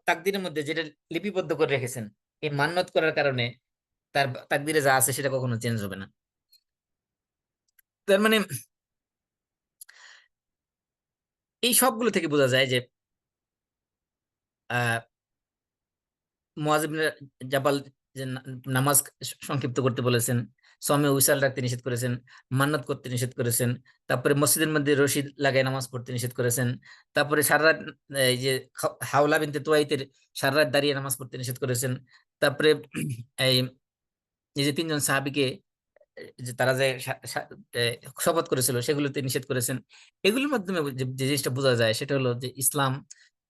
তাকদীরের মধ্যে যেটা লিপিবদ্ধ করে রেখেছেন, এই মান্নত করার কারণে তার তাকদীরে যা আছে সেটা কখনো চেঞ্জ হবে না। তার মানে এই সবগুলো থেকে বোঝা যায় যে আহ মুয়াজ ইবনে জাবাল যে নামাজ সংক্ষিপ্ত করতে বলেছেন, সমে উইসাল রাখতে নিষেধ করেছেন, মান্নাত করতে নিষেধ করেছেন, তারপরে মসজিদের মধ্যে রশিদ লাগায় নামাজ পড়তে নিষেধ করেছেন, তারপরে সারা রাত এই যে হাওলা বিনতে তুয়াইতের সারা রাত দাঁড়িয়ে নামাজ পড়তে নিষেধ করেছেন, তারপরে এই এই যে তিনজন সাহাবীকে যে তারা যে শপথ করেছিল সেগুলোতে নিষেধ করেছেন। এগুলোর মাধ্যমে যে জিনিসটা বোঝা যায় সেটা হলো যে ইসলাম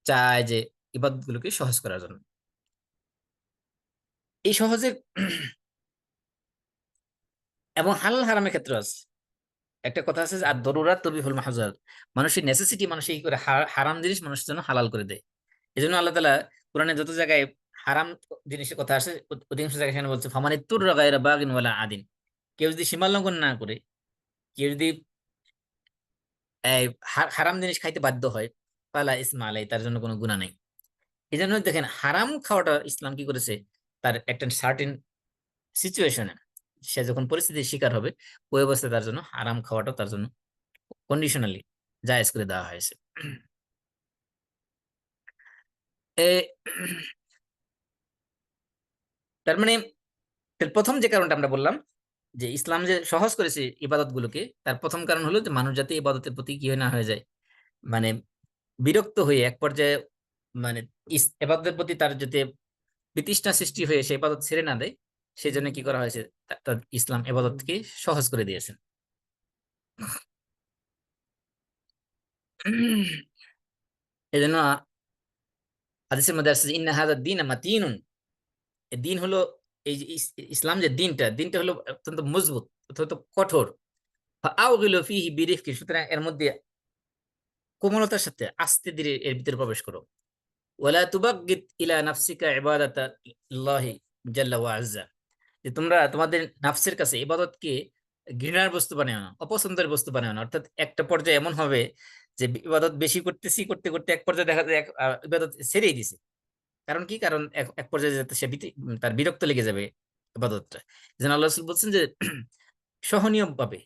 চায় যে ইবাদত গুলোকে সহজ করার জন্য। এই সহজের এবং হালাল হারামের ক্ষেত্রে আছে একটা কথা আছে যে আর দরুরাত তুবিহুল মাহজুরাত, মানুষের নেসেসিটি মানুষ কি করে হারাম জিনিস মানুষের জন্য হালাল করে দেয়। এই জন্য আল্লাহ তাআলা কোরআনে যত জায়গায় হারাম জিনিসের কথা আসে অধিকাংশ জায়গায় সেখানে বলছে ফামানিত তুররা গায়রা বাগিন ওয়ালা আদিন, কেউ যদি সীমা লঙ্ঘন না করে, কেউ যদি এই হারাম জিনিস খাইতে বাধ্য হয়, ফালা ইসমা আলাই, তার জন্য কোনো গুনাহ নাই। এই জন্য দেখেন হারাম খাওয়াটা ইসলাম কি করেছে, তার একটা সার্টেন সিচুয়েশনে, সে যখন পরিস্থিতির শিকার হবে ওই অবস্থায় তার জন্য হারাম খাওয়াটা তার জন্য কন্ডিশনালি জায়েজ করে দেওয়া হয়েছে। এ তার মানে প্রথম যে কারণটা আমরা বললাম যে ইসলাম যে সহজ করেছে ইবাদত গুলোকে, তার প্রথম কারণ হলো যে মানুষ যাতে ইবাদতের প্রতি কি না হয়ে যায়, মানে বিরক্ত হয়ে এক পর্যায়ে, মানে ইবাদতের প্রতি তার যাতে বিতৃষ্ণা সৃষ্টি হয়ে সে ইবাদত ছেড়ে না দেয়, সেই জন্য কি করা হয়েছে, ইসলাম ইবাদতকে সহজ করে দিয়েছেন। এই জন্য হাদিসের মধ্যে আসছে ইন্না হাযা দ্বীন মাতিনুন, এই দিন হলো, এই যে ইসলাম যে দিনটা হলো অত্যন্ত মজবুত, অত্যন্ত কঠোর। ফাআউগিলু ফীহি বিরিফকি, সুতরাং এর মধ্যে কোমলতার সাথে আস্তে ধীরে এর ভিতরে প্রবেশ করো। ওয়ালা তুবাগগিত ইলা নাফসিকা ইবাদাতাল্লাহি জাল্লা ওয়া আযজা, যে তোমরা তোমাদের নাফসের কাছে ইবাদতকে ঘৃণার বস্তু বানাও না, অপছন্দের বস্তু বানাও না। অর্থাৎ একটা পর্যায়ে এমন হবে যে ইবাদত বেশি করতেছি, করতে করতে এক পর্যায়ে দেখা যায় ইবাদত ছেড়েই দিছে। কারণ কি, কারণ এক পর্যায়ে যাতে সে তার বিরক্ত লেগে যাবে ইবাদতটা। যেন আল্লাহ রাসূল বলছেন যে সহনীয় ভাবে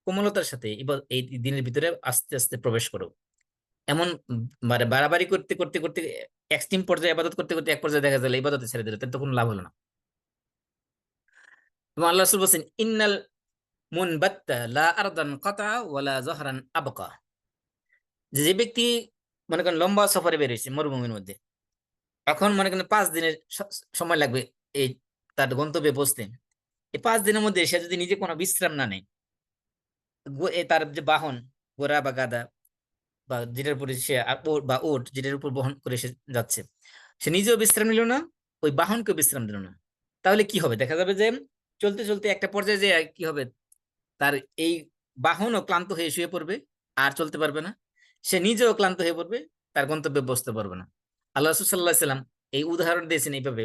কোমলতার সাথে এই দিনের ভিতরে আস্তে আস্তে প্রবেশ করো। এমন মানে বাড়াবাড়ি করতে করতে করতে এক্সট্রিম পর্যায়ে ইবাদত করতে করতে এক পর্যায়ে দেখা গেল ইবাদতে ছেড়ে দিল, তাহলে তো কোনো লাভ হলো না। এবং আল্লাহ রাসূল বলছেন ইন্নাল মুনবাত্তা লা আরদান কাতা ওয়ালা যহরান আবকা, যে যে ব্যক্তি মনে করেন লম্বা সফরে বের হয়েছে মরুভূমির মধ্যে, এখন মনে করেন 5 দিনের সময় লাগবে এই তার গন্তব্যে পৌঁছতে। এই 5 দিনের মধ্যে সে যদি নিজে কোনো বিশ্রাম না নেয়, তার যে বাহন, ঘোড়া বা গাধা বা যেটার উপরে সে বা ওট যেটার উপর বহন করে সে যাচ্ছে, সে নিজেও বিশ্রাম নিল না, ওই বাহনকেও বিশ্রাম দিল না, তাহলে কি হবে, দেখা যাবে যে চলতে চলতে একটা পর্যায়ে যে কি হবে, তার এই বাহনও ক্লান্ত হয়ে শুয়ে পড়বে, আর চলতে পারবে না, সে নিজেও ক্লান্ত হয়ে পড়বে, তার গন্তব্যে বসতে পারবে না। আল্লাহ রাসূল সাল্লাল্লাহু আলাইহি সাল্লাম এই উদাহরণ দিয়েছেন এইভাবে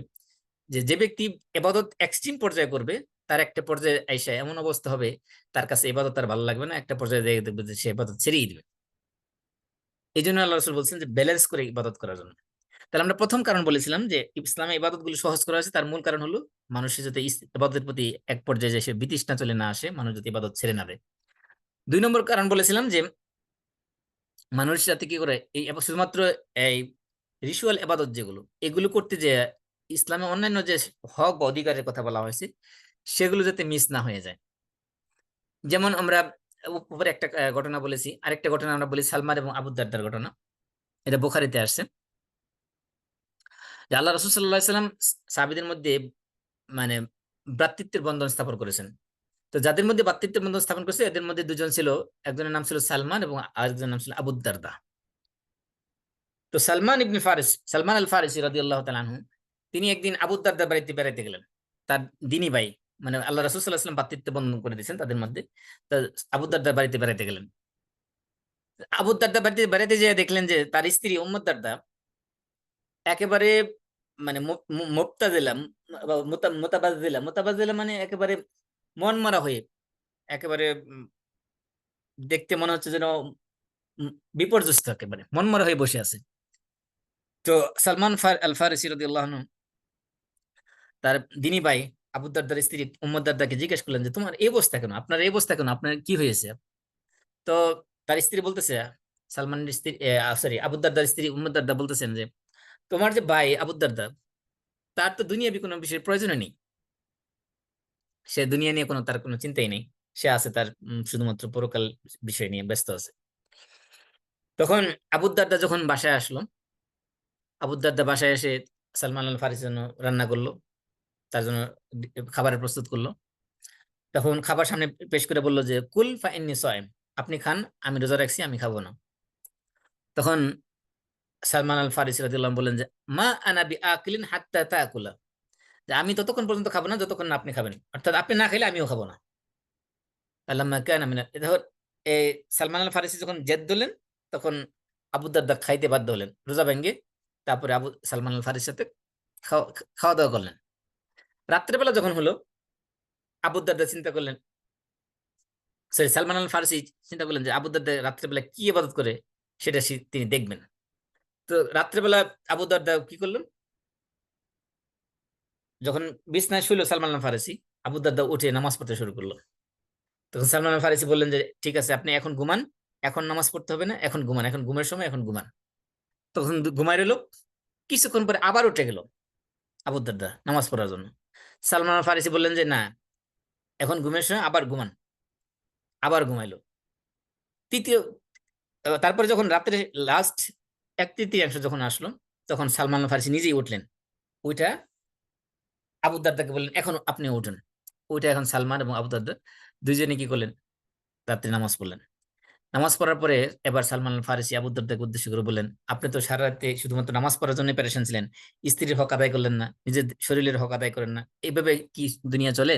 যে যে ব্যক্তি এবাদত এক্সট্রিম পর্যায়ে করবে, তার একটা পর্যায়ে আইসা এমন অবস্থা হবে তার কাছে ইবাদত আর ভালো লাগবে না, একটা পর্যায়ে দেখবে যে সে ইবাদত ছেড়েই দিবে। এই জন্য আল্লাহ রাসূল বলছেন যে ব্যালেন্স করে ইবাদত করার জন্য। তাহলে আমরা প্রথম কারণ বলেছিলাম যে ইসলামে ইবাদত গুলো সহজ করা হয়েছে, তার মূল কারণ হলো মানুষের যাতে ইবাদতের প্রতি এক পর্যায়ে এসে বিতৃষ্ণা চলে না আসে, মানুষ যাতে ইবাদত ছেড়ে না দেয়। 2 নম্বর কারণ বলেছিলাম যে মানুষ যাতে কি করে এই শুধুমাত্র এই রিচুয়াল ইবাদত যেগুলো এগুলো করতে যে ইসলামে অন্যান্য যে হক বা অধিকারের কথা বলা হয়েছে সেগুলো যাতে মিস না হয়ে যায়। যেমন আমরা উপরে একটা ঘটনা বলেছি, আরেকটা ঘটনা আমরা বলি সালমান এবং আবু দারদার ঘটনা। এটা বুখারীতে আসছে যে আল্লাহ রাসূল সাল্লাল্লাহু আলাইহি সাল্লাম সাহাবীদের মধ্যে মানে ভ্রাতৃত্বের বন্ধন স্থাপন করেছেন। তো যাদের মধ্যে ভ্রাতৃত্বের বন্ধন স্থাপন করেছে এদের মধ্যে দুজন ছিল, একজনের নাম ছিল সালমান এবং আরেকজনের নাম ছিল আবু দারদা। তো সালমান আল ফারিসি রাদিয়াল্লাহু তাআলা আনহু তিনি একদিন আবু দারদার বাড়িতে বেড়াইতে গেলেন। তার দিনী ভাই, মানে আল্লাহ রাসূল সাল্লাল্লাহু আলাইহি ওয়াসাল্লাম ভ্রাতৃত্ব বন্ধন করে দিয়েছেন তাদের মধ্যে। তো আবু দারদার বাড়িতে বেড়াইতে গেলেন। আবু দারদার বাড়িতে বেড়াইতে যেয়ে দেখলেন যে তার স্ত্রী উম্মু দারদা একেবারে মানে মুবতাজিলা বা মুতাবাজ্জিলা মানে একেবারে মন মারা হয়ে একেবারে দেখতে মনে হচ্ছে যেন উম বিপর্যস্ত, একেবারে মনমরা হয়ে বসে আছে। তো আল ফারিসি রাদিয়াল্লাহু আনহু তার দিনী ভাই আবু দারদার স্ত্রী উম্মু দারদাকে জিজ্ঞেস করলেন যে তোমার এই অবস্থা কেন, আপনার এই অবস্থা কেন, আপনার কি হয়েছে? তো তার স্ত্রী বলতেছে, সালমানের স্ত্রী সরি আবু দারদার স্ত্রী উম্মু দারদা বলতেছেন যে তোমার যে ভাই আবু দারদা, তার তো দুনিয়াবি কোনো বিষয়ের প্রয়োজন নেই, সে দুনিয়া নিয়ে তার কোনো চিন্তাই নেই, সে আছে তার শুধুমাত্র পরকাল বিষয় নিয়ে ব্যস্ত আছে। তখন আবু দারদা যখন বাসায় আসলো, আবু দারদা বাসায় এসে সালমান আল ফারিসের জন্য রান্না করলো, তার জন্য খাবারের প্রস্তুত করলো। তখন খাবার সামনে পেশ করে বললো যে কুল ফা ইন্নী সাইম, আপনি খান, আমি রোজা রাখছি, আমি খাবো না। তখন সালমান আল ফারিসি রাদিয়াল্লাহু আনহু বললেন যে মা আনা বি আকিলিন হাত্তা তাকুলা, যে আমি ততক্ষণ পর্যন্ত খাবো না যতক্ষণ না আপনি খাবেন, অর্থাৎ আপনি না খেলে আমিও খাবো না। আল্লামা কানা মিনা দেখো, এই সালমান আল ফারিসি যখন জেদ ধরলেন তখন আবু দারদা খাইতে বাধ্য হলেন রোজা ভেঙ্গে। তারপরে সালমান আল ফারিসির সাথে খাওয়া খাওয়া দাওয়া করলেন। রাত্রেবেলা যখন হলো, আবু দারদা চিন্তা করলেন, সরি সালমান আল ফারসি চিন্তা করলেন যে আবু দারদা রাত্রেবেলা কি ইবাদত করে সেটা তিনি দেখবেন। তো রাত্রেবেলা আবু দারদা কি করলেন, যখন বিছনায় শুইল সালমান আল ফারসি, আবু দারদা উঠে নামাজ পড়তে শুরু করলো। তখন সালমান আল ফারসি বললেন যে ঠিক আছে, আপনি এখন ঘুমান, এখন নামাজ পড়তে হবে না, এখন ঘুমান, এখন ঘুমের সময়, এখন ঘুমান। তখন ঘুমাই রইল। কিছুক্ষণ পরে আবার উঠে গেল আবু দারদা নামাজ পড়ার জন্য। সালমান আল ফারসি বললেন যে না, এখন ঘুমের সময়, আবার ঘুমান, আবার ঘুমাইলো। তৃতীয় তারপরে যখন রাত্রে লাস্ট এক তৃতীয়াংশ যখন আসলো, তখন সালমান আল ফারসি নিজেই উঠলেন। ওইটা আবু দারদাকে বললেন এখন আপনি উঠুন। ওইটা এখন সালমান এবং আবু দারদা দুইজনে কি করলেন, রাত্রে নামাজ পড়লেন। নামাজ পড়ার পরে এবার সালমান আল ফারসি আবু দারদাকে উদ্দেশ্য করে বললেন আপনি তো সারা রাতে শুধুমাত্র নামাজ পড়ার জন্য প্যারেশান ছিলেন, স্ত্রীর হক আদায় করলেন না, নিজের শরীরের হক আদায় করেন না, এইভাবে কি দুনিয়া চলে?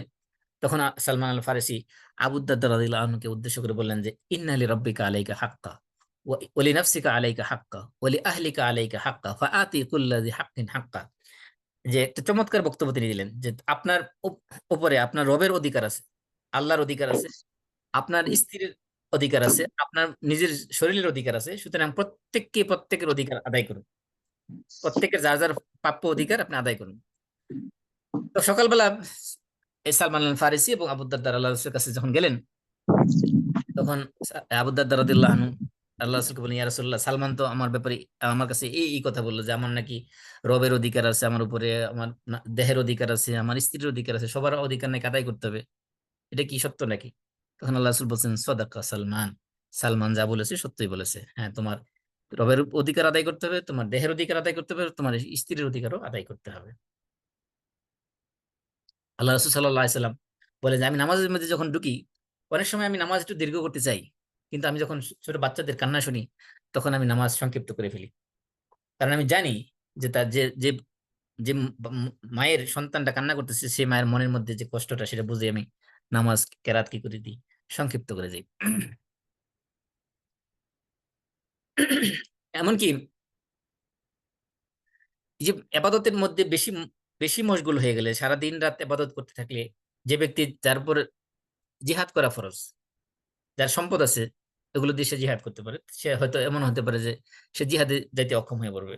তখন সালমান আল ফারসি আবু দারদা রাদিয়াল্লাহু আনহুকে উদ্দেশ্য করে বললেন যে ইন্না লিরাব্বিকা আলাইকা হাক্কা ওয়া লিনাফসিকা আলাইকা হাক্কা ওয়া লিআহলিকা আলাইকা হাক্কা ফাআতি কুল্লা যি হাক্কিন হাক্কা। যে একটা চমৎকার বক্তব্য তিনি দিলেন যে আপনার উপরে আপনার রবের অধিকার আছে, আল্লাহর অধিকার আছে, আপনার স্ত্রীর অধিকার আছে, আপনার নিজের শরীরের অধিকার আছে। সুতরাং প্রত্যেকের অধিকার আদায় করুন, প্রত্যেকের যার যার প্রাপ্য অধিকার আপনি আদায় করুন। তো সকালবেলা এই সালমান আল ফারিসি এবং আবু দারদা আল্লাহ রাসূলের কাছে যখন গেলেন, তখন আবু দারদা রাদিয়াল্লাহু আনহু আল্লাহ রাসূলকে বলেন ইয়া রাসূলুল্লাহ, সালমান তো আমার ব্যাপারে আমার কাছে এই কথা বললো যে আমার নাকি রবের অধিকার আছে আমার উপরে, আমার দেহের অধিকার আছে, আমার স্ত্রীর অধিকার আছে, সবার অধিকার নাকি আদায় করতে হবে, এটা কি সত্য নাকি? তখন আল্লাহ রাসূল বলছেন সাদাকা সালমান, সালমান যা বলেছে সত্যই বলেছে। হ্যাঁ, তোমার রবের অধিকার আদায় করতে হবে, তোমার দেহের অধিকার আদায় করতে হবে, তোমার স্ত্রীর অধিকারও আদায় করতে হবে। আল্লাহ রাসূল সাল্লাল্লাহু আলাইহি সাল্লাম বলে যে আমি নামাজের মধ্যে যখন ঢুকি, অনেক সময় আমি নামাজ একটু দীর্ঘ করতে চাই, কিন্তু আমি যখন ছোট বাচ্চাদের কান্না শুনি তখন আমি নামাজ সংক্ষিপ্ত করে ফেলি। কারণ আমি জানি যে তার যে যে যে মায়ের সন্তানটা কান্না করতেছে সেই মায়ের মনের মধ্যে যে কষ্টটা সেটা বুঝে আমি নামাজ কেরাত কি করে দিই, সংক্ষিপ্ত করে দিই। এমনকি এই যে এবাদতের মধ্যে বেশি বেশি মশগুল হয়ে গেলে, সারা দিন রাত এবাদত করতে থাকলে, যে ব্যক্তি যার উপর জিহাদ করা ফরজ, যার সম্পদ আছে, এগুলো দিয়ে সে জিহাদ করতে পারে, সে হয়তো এমন হতে পারে যে সে জিহাদে যাইতে অক্ষম হয়ে পড়বে।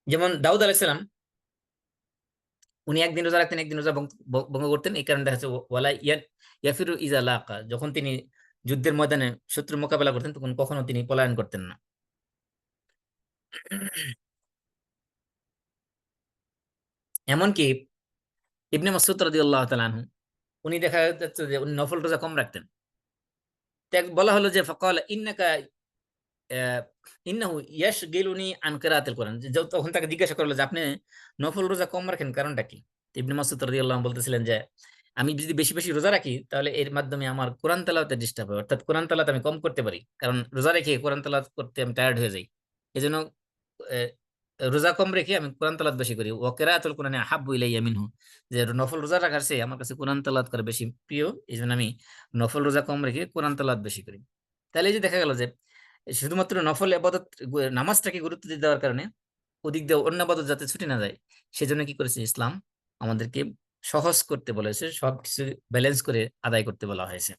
যেমন দাউদ আলাইহিস সালাম, উনি একদিন রোজা রাখতেন, একদিন রোজা ভঙ্গ করতেন। এই কারণে দেখা যাচ্ছে ওয়ালা ইয়াফিরু ইজা লাকা, যখন তিনি যুদ্ধের ময়দানে শত্রুর মোকাবেলা করতেন তখন কখনো তিনি পলায়ন করতেন না। এমনকি ইবনে মাসউদ রাদিয়াল্লাহু তাআলা আনহু, উনি দেখা যাচ্ছে যে উনি নফল রোজা কম রাখতেন। বলা হলো যে ফাকাল ইন্নাকা ইন্নাহু ইয়াশগিলুনি আন কিরাআতিল কোরআন, তখন তাকে জিজ্ঞাসা করলো যে আপনি নফল রোজা কম রাখেন কারণটা কি? তো ইবনে মাসউদ রাদিয়াল্লাহু আনহু বলতেছিলেন যে আমি যদি বেশি বেশি রোজা রাখি তাহলে এর মাধ্যমে আমার কোরআন তেলাওয়াতে ডিস্টার্ব হয়, অর্থাৎ কোরআন তেলাওয়াত আমি কম করতে পারি, কারণ রোজা রেখে কোরআন তেলাওয়াত করতে আমি টায়ার্ড হয়ে যাই। এই জন্য রোজা কম রেখে আমি কোরআন তেলাওয়াত বেশি করি। ওয়া কিরাআতুল কোরআনি আহাব্বু ইলাইয়া মিনহু, যে নফল রোজা রাখার চেয়ে আমার কাছে কোরআন তেলাওয়াত করা বেশি প্রিয়। এই জন্য আমি নফল রোজা কম রেখে কোরআন তেলাওয়াত বেশি করি। তাহলে এই যে দেখা গেল যে শুধুমাত্র নফল ইবাদত, নামাজটাকে গুরুত্ব দিয়ে দেওয়ার কারণে ওদিক দিয়ে অন্য ইবাদত যাতে ছুটে না যায়, সেজন্য কি করেছে ইসলাম আমাদেরকে সহজ করতে বলেছে, সবকিছু ব্যালেন্স করে আদায় করতে বলা হয়েছে।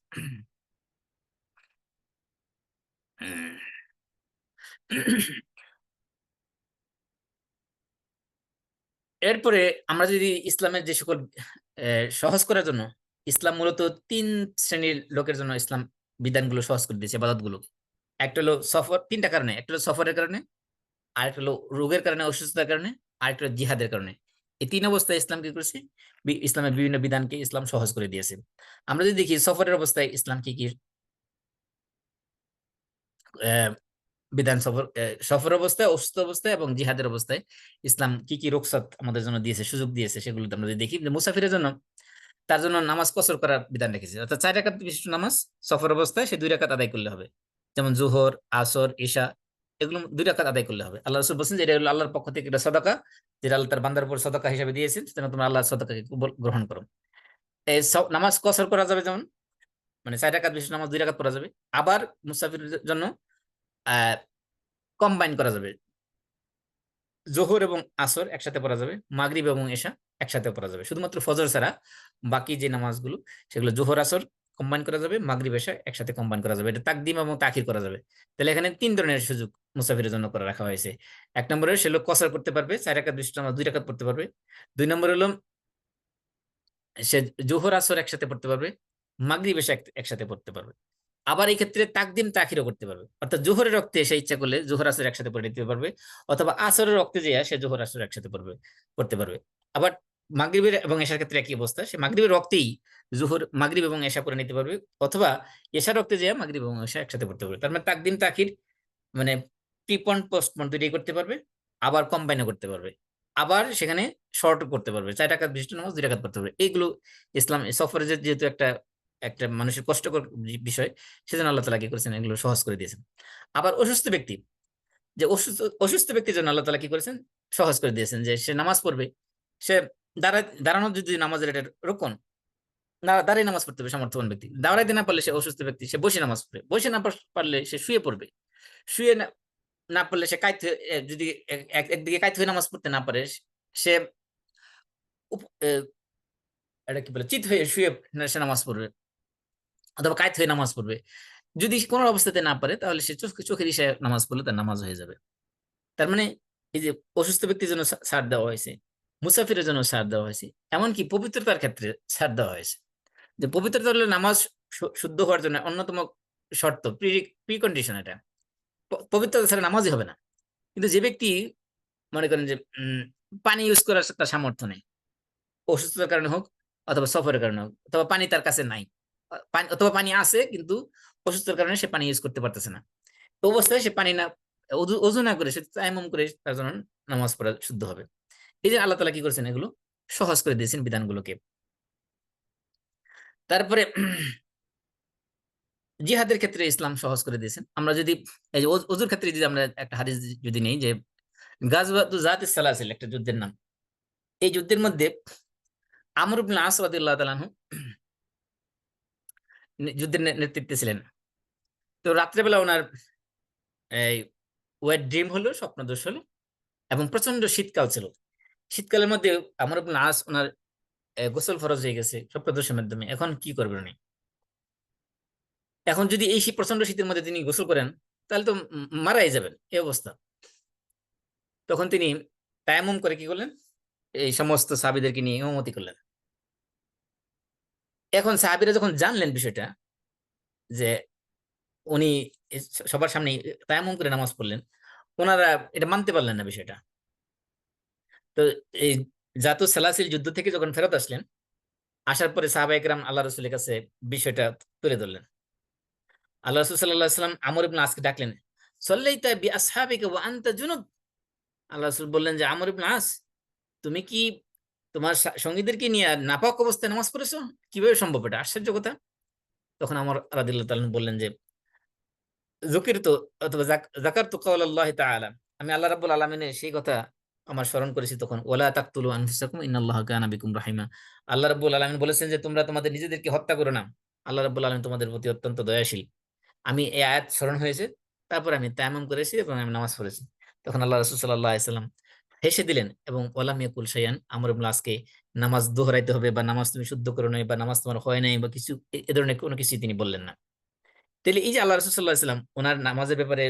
এরপরে আমরা যদি ইসলামের যে সকল সহজ করার জন্য, ইসলাম মূলত তিন শ্রেণীর লোকের জন্য ইসলাম বিধানগুলো সহজ করে দিয়েছে, ইবাদত গুলো। একটা হলো সফর, তিনটা কারণে, একটা হলো সফরের কারণে, আরেকটা হলো রোগের কারণে, অসুস্থতার কারণে, আরেকটা হলো জিহাদের কারণে। এই তিন অবস্থায় ইসলাম কি করেছে, ইসলামের বিভিন্ন বিধানকে ইসলাম সহজ করে দিয়েছে। আমরা যদি দেখি সফরের অবস্থায় ইসলাম কি কি আহ, বিধান, সফর অবস্থায়, অসুস্থ অবস্থায় এবং জিহাদের অবস্থায় ইসলাম কি কি রুখসাত আমাদের জন্য দিয়েছে, সুযোগ দিয়েছে, সেগুলো আমরা যদি দেখি, যে মুসাফিরের জন্য তার জন্য নামাজ কসর করার বিধান রেখেছে, অর্থাৎ 4 রাকাত বিশিষ্ট নামাজ সফর অবস্থায় সে 2 রাকাত আদায় করলে হবে। যেমন জোহর, আসর, ঈশা, এগুলো 2 রাকাত আদায় করলে হবে। আল্লাহ রাসূল বলছেন যে এটা হলো আল্লাহর পক্ষ থেকে একটা সদকা, যেটা আল্লাহ তার বান্দার উপর সদকা হিসেবে দিয়েছেন, সুতরাং তোমরা আল্লাহর সদকাকে গ্রহণ করো। এই নামাজ কসর করা যাবে, যেমন মানে 4 রাকাত বিশিষ্ট নামাজ 2 রাকাত পড়া যাবে। আবার মুসাফিরের জন্য আহ কম্বাইন করা যাবে, জোহর এবং আসর একসাথে পড়া যাবে, মাগরিব এবং এশা একসাথে পড়া যাবে, শুধুমাত্র ফজর ছাড়া বাকি যে নামাজগুলো সেগুলো জোহর আসর কম্বাইন করা যাবে, মাগরিব এশা একসাথে কম্বাইন করা যাবে, এটা তাকদিম এবং তাখির করা যাবে। তাহলে এখানে 3 ধরনের সুযোগ মুসাফিরের জন্য করে রাখা হয়েছে। 1 নম্বরে সে লোক কসর করতে পারবে, 4 রাকাত বিশিষ্ট নামাজ 2 রাকাত পড়তে পারবে। 2 নম্বর হলো সে জোহর আসর একসাথে পড়তে পারবে, মাগরিব এশা একসাথে পড়তে পারবে। আবার এই ক্ষেত্রে তাকদিম তাখিরও করতে পারবে, অর্থাৎ জোহরের রক্তে সে ইচ্ছা করলে জোহর আসর একসাথে পড়ে দিতে পারবে, অথবা আসরের রক্তে যে সে জোহর আসর একসাথে পড়তে পারবে। আবার মাগরিবের এবং এশার ক্ষেত্রে একই অবস্থা, সে মাগরিবের রক্তেই জোহর, মাগরিব এবং এশা পড়ে নিতে পারবে, অথবা এশার রক্তে যে মাগরিব এবং এশা একসাথে পড়তে পারবে। তার মানে তাকদিম তাখির মানে প্রিপন পোস্টপন দুইটাই করতে পারবে, আবার কম্বাইনও করতে পারবে, আবার সেখানে শর্ট করতে পারবে, 4 রাকাত বিশিষ্ট নামাজ 2 রাকাত পড়তে পারবে। এইগুলো ইসলাম সফরে যেহেতু একটা একটা মানুষের কষ্টকর বিষয়, সেজন্য আল্লাহ তাআলা কি করেছেন, এগুলো সহজ করে দিয়েছেন। আবার অসুস্থ ব্যক্তি, যে অসুস্থ অসুস্থ ব্যক্তির জন্য আল্লাহ তাআলা কি করেছেন, সহজ করে দিয়েছেন, যে সে নামাজ পড়বে, সে দাঁড়ানো যদি নামাজের এটা রুকন, না দাঁড়িয়ে নামাজ পড়তে হবে সামর্থ্যবান ব্যক্তি, দাঁড়াইতে না পারলে সে অসুস্থ ব্যক্তি, সে বসে নামাজ পড়বে, বসে না পারলে সে শুয়ে পড়বে, শুয়ে না পারলে সে যদি একদিকে কায়িত হয়ে নামাজ পড়তে না পারে, সে এটা কি বলে চিত হয়ে শুয়ে সে নামাজ পড়বে, অথবা কায়িত হয়ে নামাজ পড়বে। যদি কোনো অবস্থাতে না পারে তাহলে সে চোখের ইশারায় নামাজ পড়লে তার নামাজ হয়ে যাবে। তার মানে এই যে অসুস্থ ব্যক্তির জন্য ছাড় দেওয়া হয়েছে, মুসাফিরের জন্য ছাড় দেওয়া হয়েছে, এমনকি পবিত্রতার ক্ষেত্রে ছাড় দেওয়া হয়েছে। যে পবিত্রতা হলো নামাজ শুদ্ধ হওয়ার জন্য অন্যতম শর্ত, প্রিকন্ডিশন এটা। পবিত্রতা ছাড়া নামাজই হবে না। কিন্তু যে ব্যক্তি মনে করেন যে পানি ইউজ করার তার সামর্থ্য নেই, অসুস্থতার কারণে হোক অথবা সফরের কারণে হোক, অথবা পানি তার কাছে নাই, অথবা পানি আছে কিন্তু অসুস্থতার কারণে সে পানি ইউজ করতে পারতেছে না, তো অবস্থায় সে পানি না, অজু না করে সে তায়াম্মুম করে তার জন্য নামাজ পড়া শুদ্ধ হবে। এই যে আল্লাহ তাআলা কি করেছেন, এগুলো সহজ করে দিয়েছেন বিধানগুলোকে। তারপরে জিহাদের ক্ষেত্রে ইসলাম সহজ করে দিয়েছেন। আমরা যদি এই যে অজুর ক্ষেত্রে যদি আমরা একটা হাদিস যদি নেই, যে গাজওয়াতু যাতিস সালাসিল একটা যুদ্ধের নাম, এই যুদ্ধের মধ্যে আমর ইবনে আস রাদিয়াল্লাহু তাআলা আনহু যুদ্ধের নেতৃত্বে ছিলেন। তো রাত্রেবেলা ওনার এই ওয়েট ড্রিম হলো, স্বপ্নদোষ হলো, এবং প্রচন্ড শীতকাল ছিল। শীতকালের মধ্যে আমর ইবনে আস ওনার গোসল ফরজ হয়ে গেছে স্বপ্নদোষের মাধ্যমে, এখন কি করবেন উনি? এখন যদি এই প্রচন্ড শীতের মধ্যে তিনি গোসল করেন তাহলে তো মারাই যাবেন, এই অবস্থা। তখন তিনি তায়াম্মুম করে কি করলেন, এই সমস্ত সাহাবীদেরকে নিয়ে ইমামতি করলেন। এখন সাহাবীরা যখন জানলেন বিষয়টা, যে উনি সবার সামনে তায়াম্মুম করে নামাজ পড়লেন, ওনারা এটা মানতে পারলেন না বিষয়টা। তো এই জাতু সালাসিল যুদ্ধ থেকে যখন ফেরত আসলেন, আসার পরে সাহাবায়ে কেরাম আল্লাহ রাসূলের কাছে বিষয়টা তুলে ধরলেন। আল্লাহ রাসূল সাল্লাল্লাহু আলাইহি ওয়াসাল্লাম আমর ইবনে আসকে ডাকলেন, সাল্লাইতা বিআসহাবিকা ওয়া আনতা জুনুব। আল্লাহ রাসূল বললেন যে আমর ইবনে আস, তুমি কি তোমার সঙ্গীদেরকে নিয়ে নাপাক অবস্থায় নামাজ পড়েছো, কিভাবে সম্ভব? এটা আশ্চর্য কথা। তখন আমার রাদিয়াল্লাহু তাআলা বললেন যে যুকিরতু অথবা যাকারতু কাওলাল্লাহি তাআলা, আমি আল্লাহ রাব্বুল আলামিনের সেই কথা আমার স্মরণ করেছি তখন, ওয়ালা তাকতুলু আনফুসাকুম ইন্নাল্লাহা কানা বিকুম রাহিমা। আল্লাহ রাব্বুল আলামিন বলেছেন যে তোমরা তোমাদের নিজেদেরকে হত্যা করো না, আল্লাহ রাব্বুল আলামিন তোমাদের প্রতি অত্যন্ত দয়াশীল। আমি এই আয়াত স্মরণ হয়েছে, তারপর আমি তায়াম্মুম করেছি এবং আমি নামাজ পড়েছি। তখন আল্লাহ রাসূল সাল্লাল্লাহু আলাইহি সাল্লাম হেসে দিলেন এবং ওয়ালাম ইয়াকুল শাইআন, আমর ইবনে আজকে নামাজ দোহরাইতে হবে বা নামাজ তুমি শুদ্ধ করো নাই বা নামাজ তোমার হয় নাই বা কিছু এ ধরনের কোনো কিছু তিনি বললেন না। তাহলে এই যে আল্লাহ রাসূল সাল্লাল্লাহু আলাইহি সাল্লাম ওনার নামাজের ব্যাপারে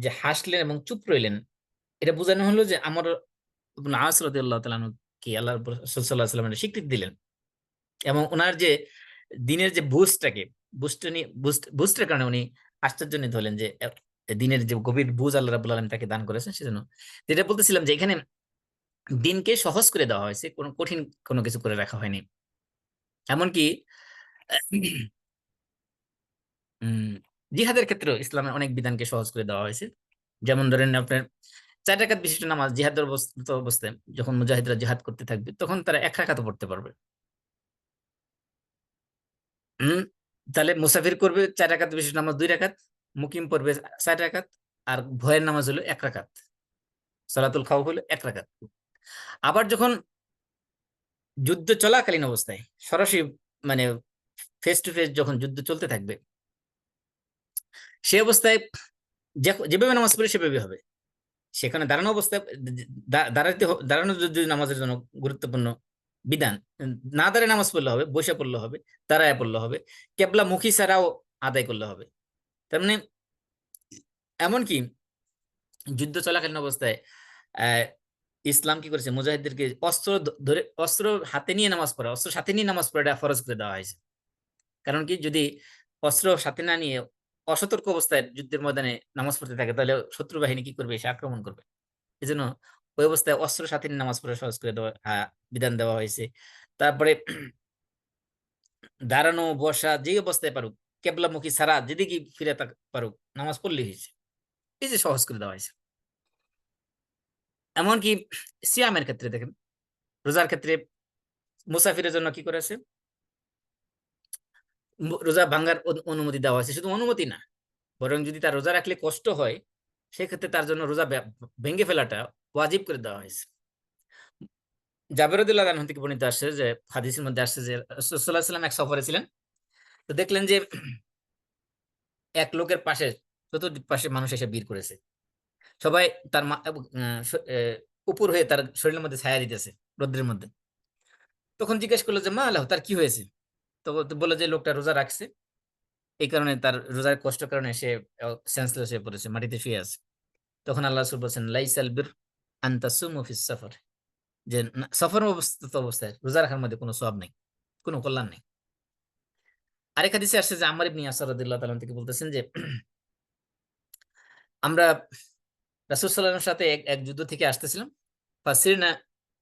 যে হাসলেন এবং চুপ রইলেন, এটা বোঝানো হলো যে আমর ইবনে আস রাদিয়াল্লাহু তাআলা আনহু কি আল্লাহ রাসূল সাল্লাল্লাহু আলাইহি সাল্লাম স্বীকৃতি দিলেন এবং ওনার যে দিনের যে বুঝটাকে বুঝটার কারণে উনি আশ্চর্যান্বিত হলেন যে দিনের যে গভীর বুঝ আল্লাহ রাব্বুল আলামিন তাকে দান করেছেন সেজন্য। যেটা বলতেছিলাম যে এখানে দিনকে সহজ করে দেওয়া হয়েছে, কোনো কঠিন কোনো কিছু করে রাখা হয়নি। এমনকি উম জিহাদের ক্ষেত্রেও ইসলামের অনেক বিধানকে সহজ করে দেওয়া হয়েছে। যেমন ধরেন আপনার 4 রাকাত বিশিষ্ট নামাজ জিহাদের অবস্থায় যখন মুজাহিদরা জিহাদ করতে থাকবে তখন তারা 1 রাকাতও পড়তে পারবে। হম তাহলে মুসাফির করবে 4 রাকাত বিশিষ্ট নামাজ 2 রাকাত, মুকিম পড়বে 4 রাকাত, আর ভয়ের নামাজ হলো 1 রাকাত, সালাতুল খাউফ হলো 1 রাকাত। আবার যখন যুদ্ধ চলাকালীন অবস্থায় সরাসরি মানে ফেস টু ফেস যখন যুদ্ধ চলতে থাকবে সে অবস্থায় যেভাবে নামাজ পড়ে সেভাবে হবে। সেখানে দাঁড়ানো অবস্থায় দাঁড়ানো যদি নামাজের জন্য গুরুত্বপূর্ণ বিধান, না দাঁড়িয়ে নামাজ পড়লে হবে, বসে পড়লে হবে, দাঁড়ায় পড়লে হবে, কেবলা মুখী ছাড়াও আদায় করলে হবে। তার মানে এমনকি যুদ্ধ চলাকালীন অবস্থায় আহ ইসলাম কি করেছে, মুজাহিদদেরকে অস্ত্র হাতে নিয়ে নামাজ পড়া, অস্ত্র সাথে নিয়ে নামাজ পড়া ফরজ করে দেওয়া হয়েছে। কারণ কি, যদি অস্ত্র সাথে না নিয়ে অসতর্ক অবস্থায় যুদ্ধের ময়দানে নামাজ পড়তে থাকে তাহলে শত্রু বাহিনী কি করবে, এসে আক্রমণ করবে। এই জন্য ওই অবস্থায় অস্ত্র সাথে নিয়ে নামাজ পড়া সহজ করে দেওয়া বিধান দেওয়া হয়েছে। তারপরে দাঁড়ানো বসা যে অবস্থায় পারুক, কেবলামুখী ছাড়া যেদিকে ফিরে পারুক নামাজ পড়লেই হয়েছে, এই যে সহজ করে দেওয়া হয়েছে। এমনকি সিয়ামের ক্ষেত্রে দেখেন, রোজার ক্ষেত্রে মুসাফিরের জন্য কি করেছে, রোজা ভাঙ্গার অনুমতি দেওয়া হয়েছে। শুধু অনুমতি না, বরং যদি তার রোজা রাখলে কষ্ট হয় সেক্ষেত্রে তার জন্য রোজা ভেঙে ফেলাটা ওয়াজিব করে দেওয়া হয়েছে। জাবের রাদিয়াল্লাহু আনহু থেকে বর্ণিত আসছে যে হাদিসের মধ্যে আসছে যে রাসূলুল্লাহ সাল্লাল্লাহু আলাইহি ওয়াসাল্লাম এক সফরে ছিলেন, তো দেখলেন যে এক লোকের পাশে চতুর্পাশে মানুষ এসে ভিড় করেছে, সবাই তার উপর হয়ে তার শরীরের মধ্যে ছায়া দিতেছে রোদ্রের মধ্যে। তখন জিজ্ঞেস করলো যে মা আল্লাহ, তার কি হয়েছে? তো বললো যে লোকটা রোজা রাখছে, এই কারণে তার রোজার কষ্ট কারণে সে সেন্সলেস হয়ে পড়েছে, মাটিতে শুয়ে আছে। তখন আল্লাহ রাসূল বলছেন লাইসাল বির আন তাসুমু ফিস সাফর, যে সফর অবস্থায় রোজা রাখার মধ্যে কোনো সওয়াব নেই, কোনো কল্যাণ নেই। আরেক হাদিসে আসছে যে আম্মার ইবনে ইয়াসির রাদিয়াল্লাহু তাআলা থেকে বলতেছেন যে আমরা রাসূল সাল্লাল্লাহু আলাইহি ওয়াসাল্লামের সাথে এক এক যুদ্ধ থেকে আসতেছিলাম, ফাসিরনা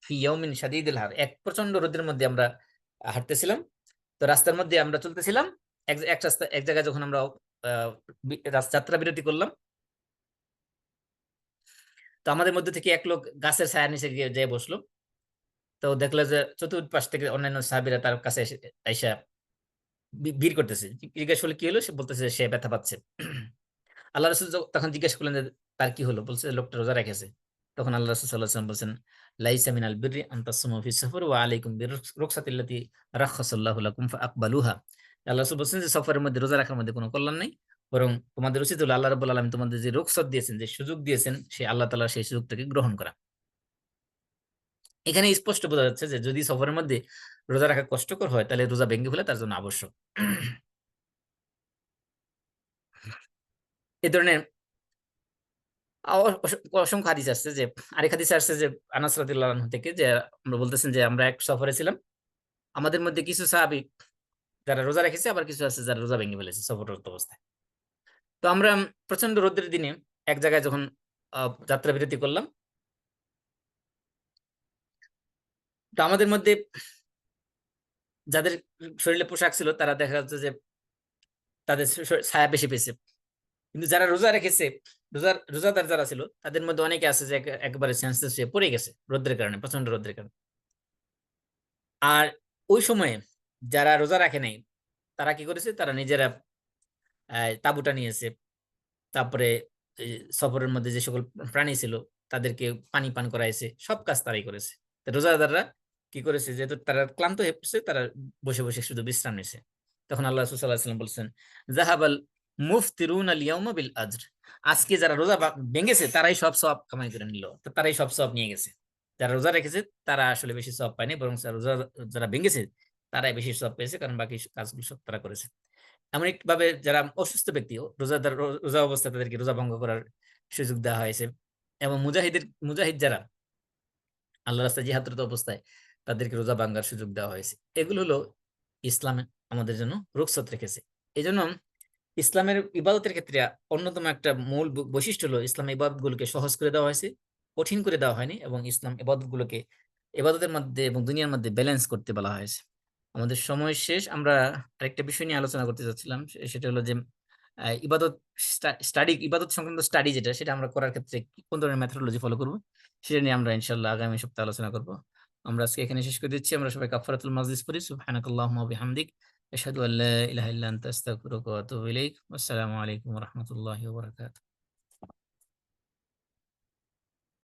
ফি ইয়াউমিন শাদীদিল হার, এক প্রচন্ড রোদের মধ্যে আমরা হাঁটতেছিলাম। তো রাস্তার মধ্যে আমরা চলতেছিলাম, এক জায়গায় যখন আমরা যাত্রা বিরতি করলাম, তো আমাদের মধ্যে থেকে এক লোক গাছের ছায়ার নিচে গিয়ে যেয়ে বসলো। তো দেখলো যে চতুর্পাশ থেকে অন্যান্য সাহাবীরা তার কাছে আইসা ভিড় করতেছে। জিজ্ঞেস করলে কি হলো, সে বলতেছে সে ব্যথা পাচ্ছে। আল্লাহ রাসূল তখন জিজ্ঞেস করলেন যে তার কি হলো, বলছে লোকটা রোজা রেখেছে। তখন আল্লাহ রাসূল সাল্লাল্লাহু আলাইহি ওয়াসাল্লাম বলছেন লাইসা মিনাল বিররি আন তাসুমু ফিস সাফর ওয়া আলাইকুম বিরুখসাতিল্লাতি রাখাসাল্লাহু লাকুম ফাআকবালুহা। আল্লাহ রাসূল বলছেন যে সফরের মধ্যে রোজা রাখার মধ্যে কোনো কল্যাণ নাই, বরং তোমাদের উচিত হলো আল্লাহ রাব্বুল আলামিন তোমাদের যে রুখসত দিয়েছেন, যে সুযোগ দিয়েছেন, সেই আল্লাহ তাআলা সেই সুযোগটাকে গ্রহণ করা। এখানে স্পষ্ট বোঝা যাচ্ছে যে যদি সফরের মধ্যে রোজা রাখা কষ্টকর হয় তাহলে রোজা ভেঙে ফেলা তার জন্য আবশ্যক। এই ধরনের অসংখ্য হাদিস আসছে যে, আরেক হাদিসে আসছে যে আনাস রাদিয়াল্লাহু আনহু থেকে, যে আমরা বলতেছেন যে আমরা এক সফরে ছিলাম, আমাদের মধ্যে কিছু সাহাবী যারা রোজা রেখেছে, আবার কিছু আছে যারা রোজা ভেঙে ফেলেছে সফররত অবস্থায়। তো আমরা প্রচন্ড রোদ্রের দিনে এক জায়গায় যখন যাত্রা বিরতি করলাম, তো আমাদের মধ্যে যাদের শরীরে পোশাক ছিল তারা দেখা যাচ্ছে যে তাদের ছায়া বেশি পেয়েছে, কিন্তু যারা রোজা রেখেছে, রোজাদার যারা ছিল তাদের মধ্যে অনেকে আছে যে একবারে সেন্সলেস হয়ে পড়ে গেছে রোদ্রের কারণে, প্রচন্ড রোদ্রের কারণে। আর ওই সময়ে যারা রোজা রাখে নাই তারা কি করেছে, তারা নিজেরা তাঁবুটা নিয়েছে, তারপরে এই সফরের মধ্যে যে সকল প্রাণী ছিল তাদেরকে পানি পান করাইছে, সব কাজ তারাই করেছে। তো রোজাদাররা কি করেছে, যেহেতু তারা ক্লান্ত হয়ে পড়ছে, তারা বসে বসে শুধু বিশ্রাম নিছে। তখন আল্লাহ রাসূল সাল্লাল্লাহু আলাইহি ওয়াসাল্লাম বলছেন, জাহাবাল মুফতিরুনা আল ইয়াউমা বিল আজর, আজকে যারা রোজা ভেঙেছে তারাই সব সওয়াব কামাই করে নিল, তো তারাই সব সওয়াব নিয়ে গেছে। যারা রোজা রেখেছে তারা আসলে বেশি সওয়াব পায়নি, বরং রোজা যারা ভেঙেছে তারাই বেশি সওয়াব পেয়েছে, কারণ বাকি কাজগুলো সব তারা করেছে। এমন ভাবে যারা অসুস্থ ব্যক্তিও রোজাদার, রোজা অবস্থায় তাদেরকে রোজা ভঙ্গ করার সুযোগ দেওয়া হয়েছে। এবং মুজাহিদ যারা আল্লাহ রাস্তায় জিহাদরত অবস্থায়, তাদেরকে রোজা ভাঙ্গার সুযোগ দেওয়া হয়েছে। এগুলো হলো ইসলামে আমাদের জন্য রুখসত রেখেছে। এই জন্য ইসলামের ইবাদতের ক্ষেত্রে অন্যতম একটা মূল বৈশিষ্ট্য হলো ইসলাম ইবাদত গুলোকে সহজ করে দেওয়া হয়েছে, কঠিন করে দেওয়া হয়নি, এবং ইসলাম ইবাদত গুলোকে ইবাদতের মধ্যে এবং দুনিয়ার মধ্যে ব্যালেন্স করতে বলা হয়েছে। আমাদের সময় শেষ, আমরা আরেকটা বিষয় নিয়ে আলোচনা করতে চাচ্ছিলাম, সেটা হলো যে ইবাদত ইবাদত সংক্রান্ত স্টাডি যেটা, সেটা আমরা করার ক্ষেত্রে কোন ধরনের মেথোডোলজি ফলো করবো, সেটা নিয়ে আমরা ইনশাল্লাহ আগামী সপ্তাহে আলোচনা করবো। আমরা আজকে এখানে শেষ করে দিচ্ছি। আমরা সবাই কাফারাতুল মাজলিস পড়ি। সুবহানাকাল্লাহুম্মা ওয়া বিহামদিক, আশহাদু আল্লা ইলাহা ইল্লা আনতা, আস্তাগফিরুকা ওয়া আতুবু ইলাইক। আসসালামু আলাইকুম ওয়া রাহমাতুল্লাহি ওয়া বারাকাতুহু।